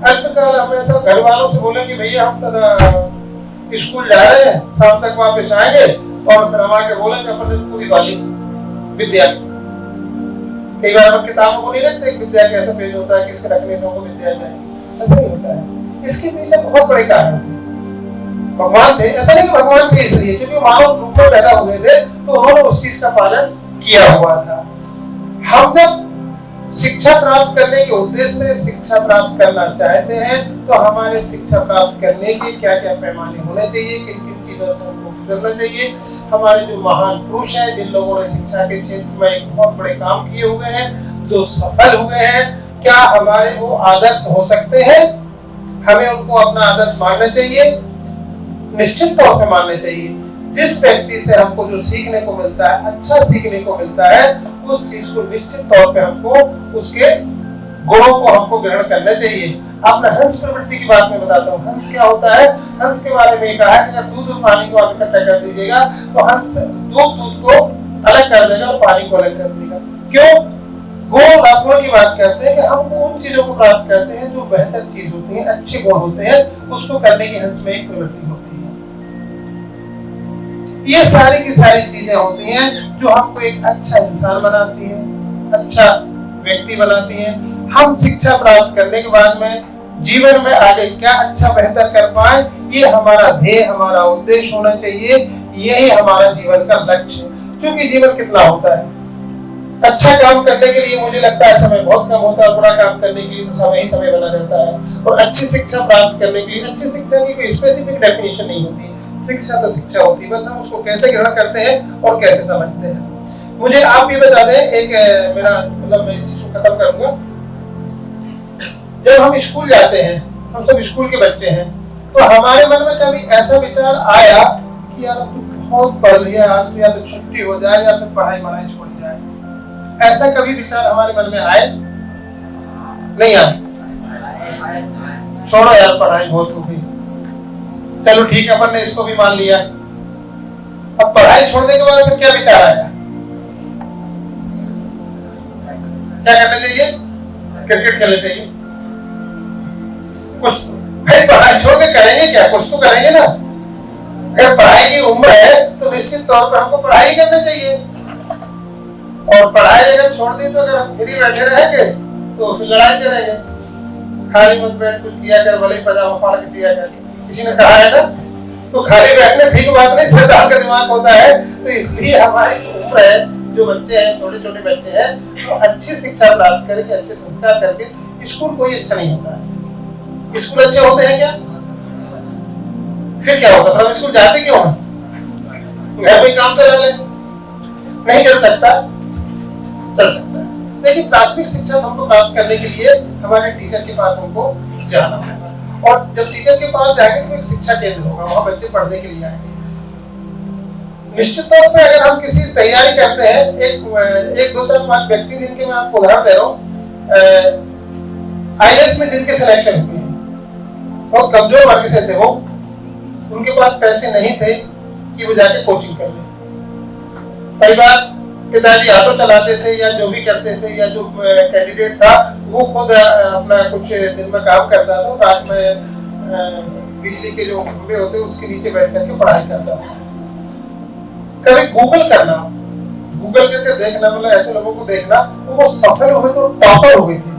अल्पकाल हम ऐसा घर वालों से बोलेंगे भैया हम तो स्कूल जा रहे हैं, शाम तक वापस आएंगे, और फिर हम आके बोलेंगे अपने पूरी वाली विद्या। कई बार हम किताबों को नहीं रखते, विद्या कैसे पेज होता है, किसके रखने से हमको विद्या जाएगी, ऐसा नहीं होता है। इसके पीछे बहुत बड़े कारण थे। भगवान थे, ऐसा नहीं कि भगवान थे इसलिए क्योंकि मानव रूप में पैदा हुए थे तो उन्होंने उस चीज का पालन किया हुआ था। हम जब शिक्षा प्राप्त करने के उद्देश्य से शिक्षा प्राप्त करना चाहते हैं तो हमारे शिक्षा प्राप्त करने के क्या क्या पैमाने होने चाहिए, किन किन चीजों से हमको करना चाहिए। हमारे जो महान पुरुष हैं, जिन लोगों ने शिक्षा के क्षेत्र में एक बहुत बड़े काम किए हुए हैं, जो सफल हुए हैं, क्या हमारे वो आदर्श हो सकते हैं? हमें उनको अपना आदर्श मानना चाहिए, निश्चित तौर पे मानना चाहिए। जिस व्यक्ति से हमको जो सीखने को मिलता है, अच्छा सीखने को मिलता है, उस चीज को निश्चित तौर पे हमको उसके गुणों को हमको ग्रहण करना चाहिए। आपने हंस प्रवृत्ति की बात में बताता हूँ। हंस क्या होता है? हंस के बारे में कहा है कि अगर दूध और पानी को आप इकट्ठा कर दीजिएगा तो हंस दूध को अलग कर देगा और पानी को अलग कर देगा। क्यों? गुणों की बात करते हैं कि हम उन चीजों को प्राप्त करते हैं जो बेहतर चीज होती है, अच्छे गुण होते हैं, उसको करने की हंस में एक प्रवृत्ति होती है। ये सारी की सारी चीजें होती हैं जो हमको एक अच्छा इंसान बनाती है, अच्छा व्यक्ति बनाती हैं। हम शिक्षा प्राप्त करने के बाद में जीवन में आगे क्या अच्छा बेहतर कर पाए, ये हमारा ध्येय, हमारा उद्देश्य होना चाहिए। यही हमारा जीवन का लक्ष्य। क्योंकि जीवन कितना होता है, अच्छा काम करने के लिए मुझे लगता है समय बहुत कम होता है, बुरा काम करने के लिए तो समय ही समय बना रहता है। और अच्छी शिक्षा प्राप्त करने के लिए, अच्छी शिक्षा की कोई स्पेसिफिक डेफिनेशन नहीं होती। शिक्षा तो शिक्षा होती है, बस हम उसको कैसे ग्रहण करते हैं और कैसे समझते हैं। मुझे आप ये बता दें, एक मेरा मतलब मैं इस चीज को खत्म करूंगा। जब हम स्कूल जाते हैं, हम सब स्कूल के बच्चे हैं, तो हमारे मन में कभी ऐसा विचार आया कि यार बहुत पढ़ लिया, आज या तो छुट्टी हो जाए या फिर पढ़ाई छोड़ जाए? ऐसा कभी विचार हमारे मन में आए? नहीं आए। छोड़ो यार, पढ़ाई बहुत हो गई, चलो ठीक है, अपन ने इसको भी मान लिया। अब पढ़ाई छोड़ने के बाद फिर क्या विचार आया? क्या करना चाहिए? क्रिकेट खेलना चाहिए। कुछ भाई पढ़ाई छोड़ के करेंगे क्या? कुछ तो करेंगे ना। अगर पढ़ाई की उम्र है तो निश्चित तौर पर हमको पढ़ाई करना चाहिए। और पढ़ाई अगर छोड़ दी तो अगर हम फ्री बैठे रहेंगे तो फिर लड़ाई चलेंगे। खाली मत बैठ, कुछ किया कर, भले ही पजामा फाड़ के सिया कर, किसी ने कहा है ना। तो खाली बैठने ठीक बात नहीं, सरदार का दिमाग होता है। तो इसलिए हमारी जो उम्र है, जो बच्चे हैं, छोटे छोटे बच्चे हैं, वो अच्छी शिक्षा प्राप्त करके, अच्छे संस्कार करके, स्कूल कोई अच्छा नहीं होता है। स्कूल अच्छे होते हैं क्या? फिर क्या होता है? हम स्कूल जाते क्यों हैं? घर में काम करा ले, नहीं चल सकता? चल सकता है। लेकिन प्राथमिक शिक्षा हमको प्राप्त करने के लिए हमारे टीचर के पास हमको जाना होगा। और जब टीचर के पास जाएंगे तो एक शिक्षा केंद्र होगा, वहां बच्चे पढ़ने के लिए आएंगे। निश्चित तौर पे अगर हम किसी तैयारी करते हैं, एक दो चार पांच व्यक्ति जिनके मैं आपको उदाहरण दे रहा हूँ, IAS में जिनके सिलेक्शन हुए हैं, बहुत कमजोर वर्ग से थे वो, उनके पास पैसे नहीं थे कि वो जाके कोचिंग कर ले। कई बार पिताजी ऑटो चलाते थे या जो भी करते थे, या जो कैंडिडेट था वो खुद अपना कुछ दिन में काम करता था, रात में बिजली के जो खंभे होते हैं उसके नीचे बैठ करके पढ़ाई करता था। कभी गूगल करना, गूगल करके देखना, मतलब ऐसे लोगों को देखना वो सफल हुए तो टॉपर हो गए थे।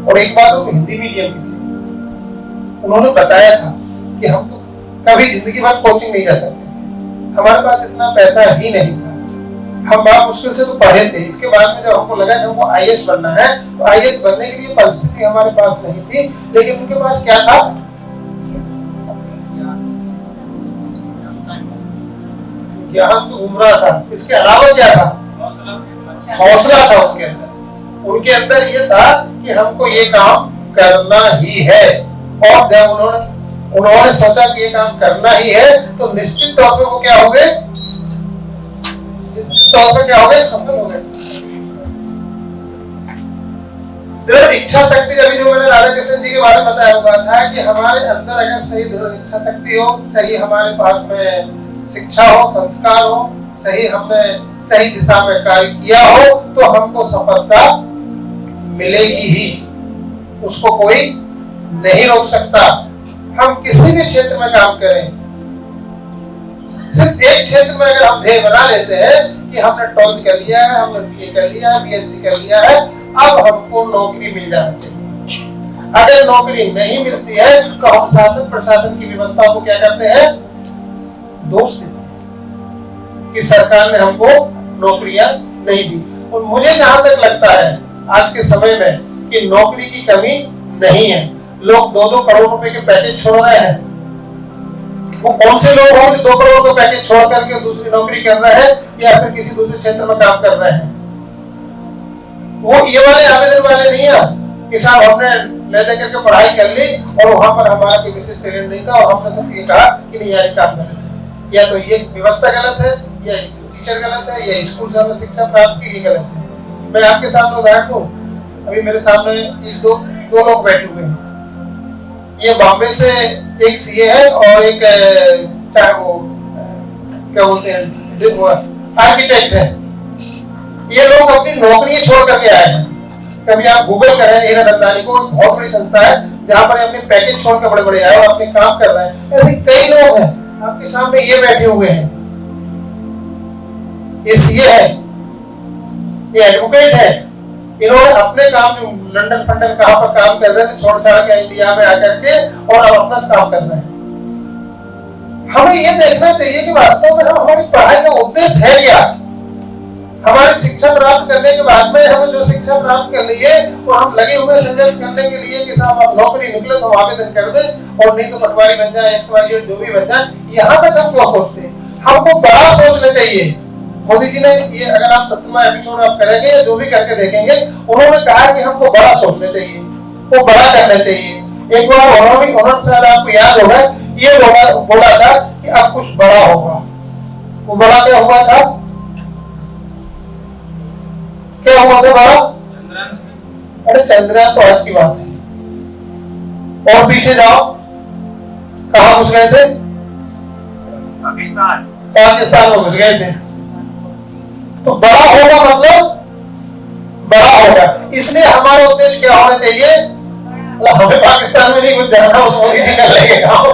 और एक बात वो हिंदी मीडियम की थी, उन्होंने बताया था कि हम तो कभी जिंदगी भर कोचिंग नहीं जा सकते, हमारे पास इतना पैसा ही नहीं था, हम बहुत मुश्किल से तो पढ़े थे। इसके बाद में जब हमको लगा कि हमको IAS बनना है, तो IAS बनने के लिए परिस्थिति हमारे पास नहीं थी, लेकिन उनके पास क्या था? ज्ञान तो घूम रहा था, इसके अलावा क्या था? हौसला था उनके अंदर। उनके अंदर ये था कि हमको ये काम करना ही है। और जब उन्होंने सोचा कि ये काम करना ही है, तो निश्चित तौर पे वो क्या हो गए? सफल हो गए। दृढ़ इच्छा शक्ति, अभी जो मैंने राधा कृष्ण जी के बारे में बताया हुआ था कि हमारे अंदर अगर सही दृढ़ इच्छा शक्ति हो, सही हमारे पास में शिक्षा हो, संस्कार हो, सही हमने सही दिशा में कार्य किया हो, तो हमको सफलता मिलेगी ही। उसको कोई नहीं रोक सकता। हम किसी भी क्षेत्र में काम करें, सिर्फ एक क्षेत्र में अगर हम ध्येय बना लेते हैं कि हमने 12th कर लिया है, हमने BA कर लिया है, BSc कर लिया है, अब हमको नौकरी मिल जानी चाहिए। अगर नौकरी नहीं मिलती है तो हम शासन प्रशासन की व्यवस्था को क्या करते हैं? दोष देते हैं कि सरकार ने हमको नौकरियां नहीं दी। और मुझे जहां तक लगता है आज के समय में कि नौकरी की कमी नहीं है। लोग 2-2 करोड़ रुपए के पैकेज छोड़ रहे हैं, वो कौन से लोग होंगे जो 2 करोड़ का पैकेज छोड़ करके दूसरी नौकरी कर रहे हैं या फिर किसी दूसरे क्षेत्र में काम कर रहे हैं? वो ये वाले आवेदन वाले नहीं है कि साहब हमने ले दे करके पढ़ाई कर ली और वहां पर हमारा कोई विशेष टैलेंट नहीं था और हमने सब ये कहा कि नहीं यार काम गलत है, या तो ये व्यवस्था गलत है, या टीचर गलत है, या स्कूल से हमने शिक्षा प्राप्त की, ये गलत है। मैं आपके सामने उदाहरण दूं, अभी मेरे सामने इस दो लोग बैठे हुए हैं। ये बॉम्बे से एक सीए है और एक चाहे वो क्या बोलते हैं आर्किटेक्ट है। ये लोग अपनी नौकरी छोड़ करके आए हैं। कभी आप गूगल करें, हीरा नंदानी को बहुत बड़ी संस्था है जहां पर अपने पैकेज छोड़ के बड़े बड़े आए और अपने काम कर रहे हैं। ऐसे कई लोग हैं आपके सामने, ये बैठे हुए हैं। ये सीए है, ये एडवोकेट है। इन्होंने अपने काम जो लंदन फंडन कहां पर काम कर रहे थे छोड़ छाड़ के इंडिया में आकर के और अब अपना काम कर रहे हैं। हमें ये देखना चाहिए कि वास्तव में हमारी पढ़ाई का उद्देश्य है क्या। हमारी शिक्षा प्राप्त करने के बाद में हमें जो शिक्षा प्राप्त कर ली है और हम लगे हुए संघर्ष करने के लिए कि साहब आप नौकरी निकले तो आवेदन कर दे और नहीं तो पटवारी बन जाए, XYZ जो भी बन जाए। यहाँ तक हम क्यों सोचते हैं? हमको बड़ा सोचना चाहिए। मोदी जी ने ये, अगर आप 7वां एपिसोड आप करेंगे या जो भी करके देखेंगे, उन्होंने कहा कि हमको बड़ा सोचना चाहिए, वो बड़ा करना चाहिए। एक बार उन्होंने शायद आपको याद होगा ये बोला था कि अब कुछ बड़ा होगा। वो बड़ा क्या हुआ था? क्या हुआ था बड़ा? अरे चंद्रयान तो आज की बात है। और पीछे जाओ, कहां घुस गए थे? पाकिस्तान में घुस गए थे। तो बड़ा होगा मतलब बड़ा होगा। इसलिए हमारा उद्देश्य क्या होना चाहिए? हमें पाकिस्तान में नहीं कुछ जाना हो तो मोदी जी कर लेंगे काम।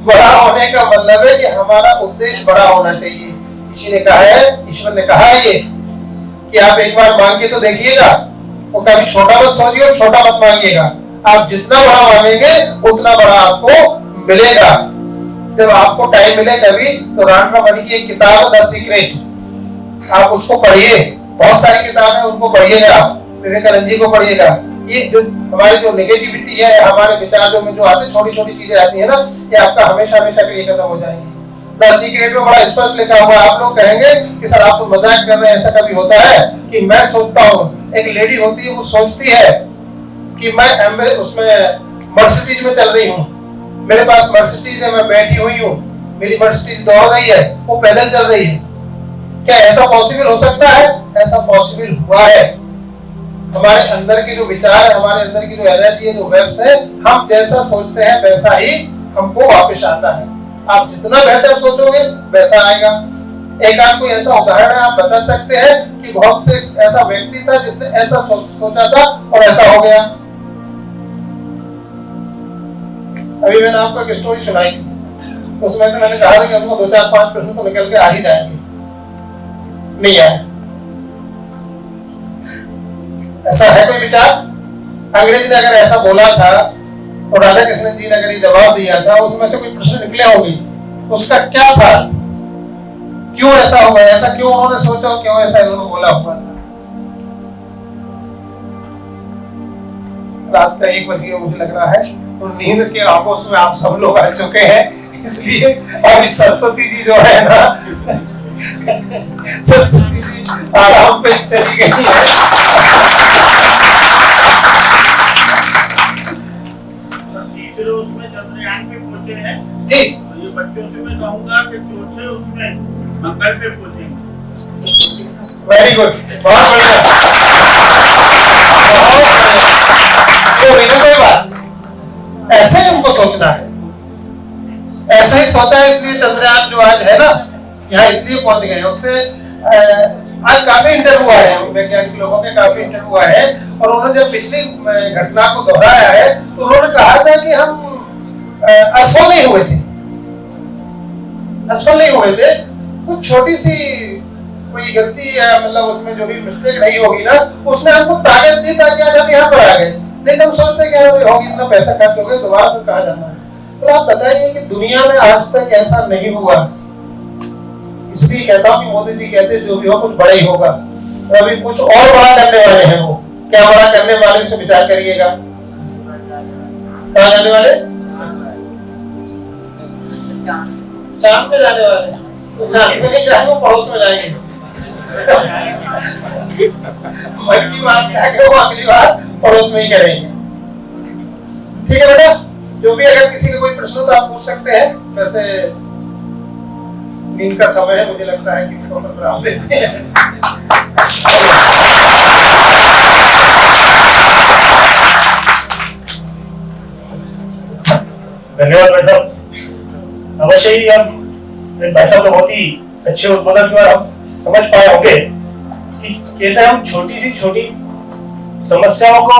बड़ा होने का मतलब है कि हमारा उद्देश्य बड़ा होना चाहिए। इसी ने कहा है, ईश्वर ने कहा है ये कि आप एक बार मांग के तो देखिएगा, वो कभी छोटा मत सोचिए और छोटा मत मांगिएगा। आप जितना बड़ा मांगेंगे उतना बड़ा आपको मिलेगा। जब आपको टाइम मिले कभी तो रामरावण की एक किताब है द सीक्रेट, आप उसको पढ़िए। बहुत सारी किताबें उनको पढ़िएगा, विवेकानंद जी को पढ़िएगा। ये जो हमारी जो नेगेटिविटी है, हमारे विचार जो आते छोटी छोटी चीजें आती है ना, ये आपका हमेशा हमेशा के लिए खत्म हो जाएंगी। द सीक्रेट में बड़ा स्पष्ट लिखा हुआ है। आप लोग कहेंगे कि सर आप तो मजाक कर रहे हैं, ऐसा कभी होता है? कि मैं सोचता हूँ, एक लेडी होती है वो सोचती है कि मैं उसमें मर्सिडीज में चल रही हूँ, मेरे पास मर्सिडीज है, मैं बैठी हुई हूँ, मेरी मर्सिडीज दौड़ रही है, वो पैदल चल रही है। क्या ऐसा पॉसिबल हो सकता है? ऐसा पॉसिबल हुआ है। हमारे अंदर के जो विचार है, हमारे अंदर की जो एनर्जी है, जो वेव्स है, हम जैसा सोचते हैं वैसा ही हमको वापस आता है। आप जितना बेहतर सोचोगे वैसा आएगा। एक आध कोई ऐसा उदाहरण है आप बता सकते हैं कि बहुत से ऐसा व्यक्ति था जिसने ऐसा सोचा था और ऐसा हो गया? अभी मैंने आपको एक स्टोरी सुनाई थी, उसमें तो मैंने कहा था कि हमको 2 4 5 प्रश्न तो निकल के आ ही जाएंगे, नहीं आए। ऐसा है कोई विचार? अंग्रेज ने अगर ऐसा बोला था और राधा कृष्ण जी ने अगर ये जवाब दिया था, उसमें से कोई प्रश्न निकले होंगे, उसका क्या था? क्यों ऐसा हुआ? ऐसा क्यों उन्होंने सोचा, क्यों ऐसा उन्होंने बोला हुआ था? रात का 1 बज गया मुझे लग रहा है, और नींद के आगोश में आप सब लोग आ चुके हैं, इसलिए अभी सरस्वती जी जो है ना, सरस्वती जी आराम पे चली गई है। उसमें चंद्रयान पे पहुंचे हैं जी, तो ये बच्चों से मैं कहूंगा कि चौथे उसमें मंगल पे पहुंचेंगे। वेरी गुड, बहुत बढ़िया, तो कोई बात ऐसे ही हमको सोचना है। ऐसे ही सोचा है, इसलिए चंद्रयान जो आज है ना यहाँ इसलिए पहुंच गए। उससे आज काफी इंटरव्यू हुआ है, वैज्ञानिक लोगों के काफी इंटरव्यू हुआ है, और उन्होंने जब पिछली घटना को दोहराया है तो उन्होंने कहा था कि हम असफल नहीं हुए थे, असफल नहीं हुए थे। कुछ छोटी सी कोई गलती है, मतलब उसमें जो भी मिस्टेक नहीं होगी ना, उसने हमको ताकत दी ताकि आज हम यहाँ पर आ गए। नहीं तो हम सोचते कि होगी, इतना पैसा खर्च हो गया, दोबारा फिर कहाँ जाना है। तो आप बताइए कि दुनिया में आज तक ऐसा नहीं हुआ। इसलिए कहता हूँ कि मोदी जी कहते जो भी हो कुछ बड़ा ही होगा, तो अभी कुछ और बड़ा करने वाले हैं। वो क्या बड़ा करने वाले से विचार करिएगा। कहाँ जाने वाले? शाम पे जाने वाले हैं। शाम में नहीं जाएंगे, वो पड़ोस में जाएंगे। मन की बात जाके वो अगली बार पड़ोस में ही करेंगे। ठीक है बेटा, जो भी अगर किसी का कोई प्रश्न हो तो आप पूछ सकते हैं। वैसे नींद का समय है, मुझे लगता है किसी को आराम देते हैं। धन्यवाद भाई साहब। अवश्य ही हम भाई साहब ने बहुत ही अच्छे उद्बोधन के हम समझ पाए होंगे कि कैसे हम छोटी सी छोटी समस्याओं को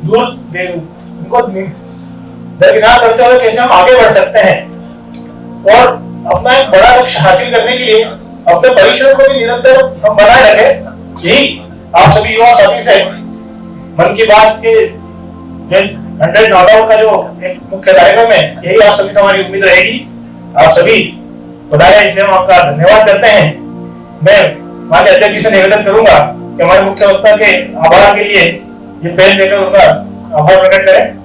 दूर उनको दरकिनार करते हुए कैसे हम आगे बढ़ सकते हैं और अपना एक बड़ा लक्ष्य हासिल करने के लिए अपने परिश्रम को भी निरंतर हम बनाए रखें। यही आप सभी युवा साथी से मन की बात के 100 नॉट का जो एक मुख्य कार्यक्रम है, यही आप सभी से हमारी उम्मीद रहेगी। आप सभी बताया, इसलिए हम आपका धन्यवाद करते हैं। मैं माननीय अध्यक्ष जी से निवेदन करूंगा कि हमारे मुख्य वक्ता के आभार के लिए ये पेन देकर उनका आभार प्रकट करें।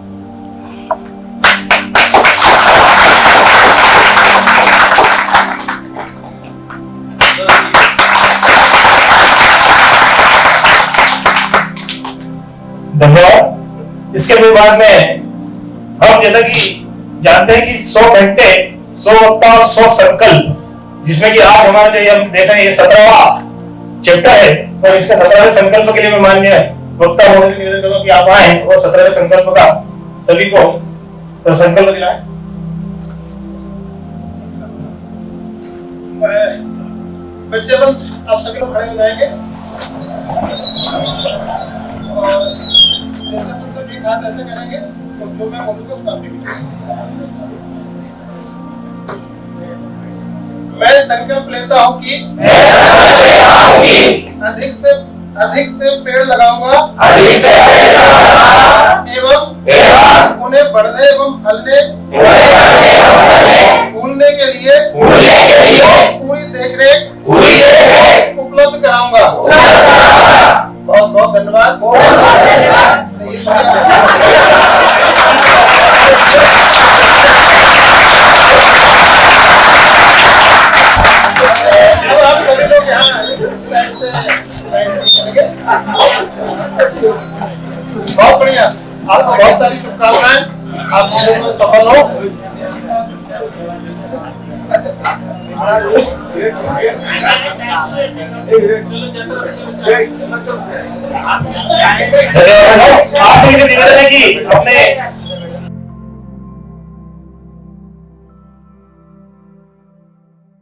धन्यवाद। इसके बाद में हम जैसा कि जानते हैं कि 100 घंटे 100 वक्ता और 100 संकल्प, जिसमें कि आज हमारा जो हम देख रहे हैं ये 17वां चैप्टर है और इसके 17वें संकल्प के लिए मैं माननीय वक्ता महोदय से निवेदन करूंगा कि आप आए और 17वें संकल्प का सभी को तो संकल्प दिलाएं। बच्चे बंद आप सभी लोग खड़े हो जाएंगे और जैसे अपन सब एक हाथ ऐसे करेंगे तो जो मैं बोलूंगा उसको आप रिपीट करेंगे। मैं संकल्प लेता हूं कि अधिक से पेड़ लगाऊंगा एवं उन्हें बढ़ने एवं फलने फूलने के लिए पूरी देखरेख उपलब्ध कराऊंगा। बहुत बहुत धन्यवाद। अब आप सभी लोग यहाँ साइड से बहुत बढ़िया, आपको बहुत सारी शुभकामनाएं, आप जीवन में सफल हो। आपसे निवेदन है कि अपने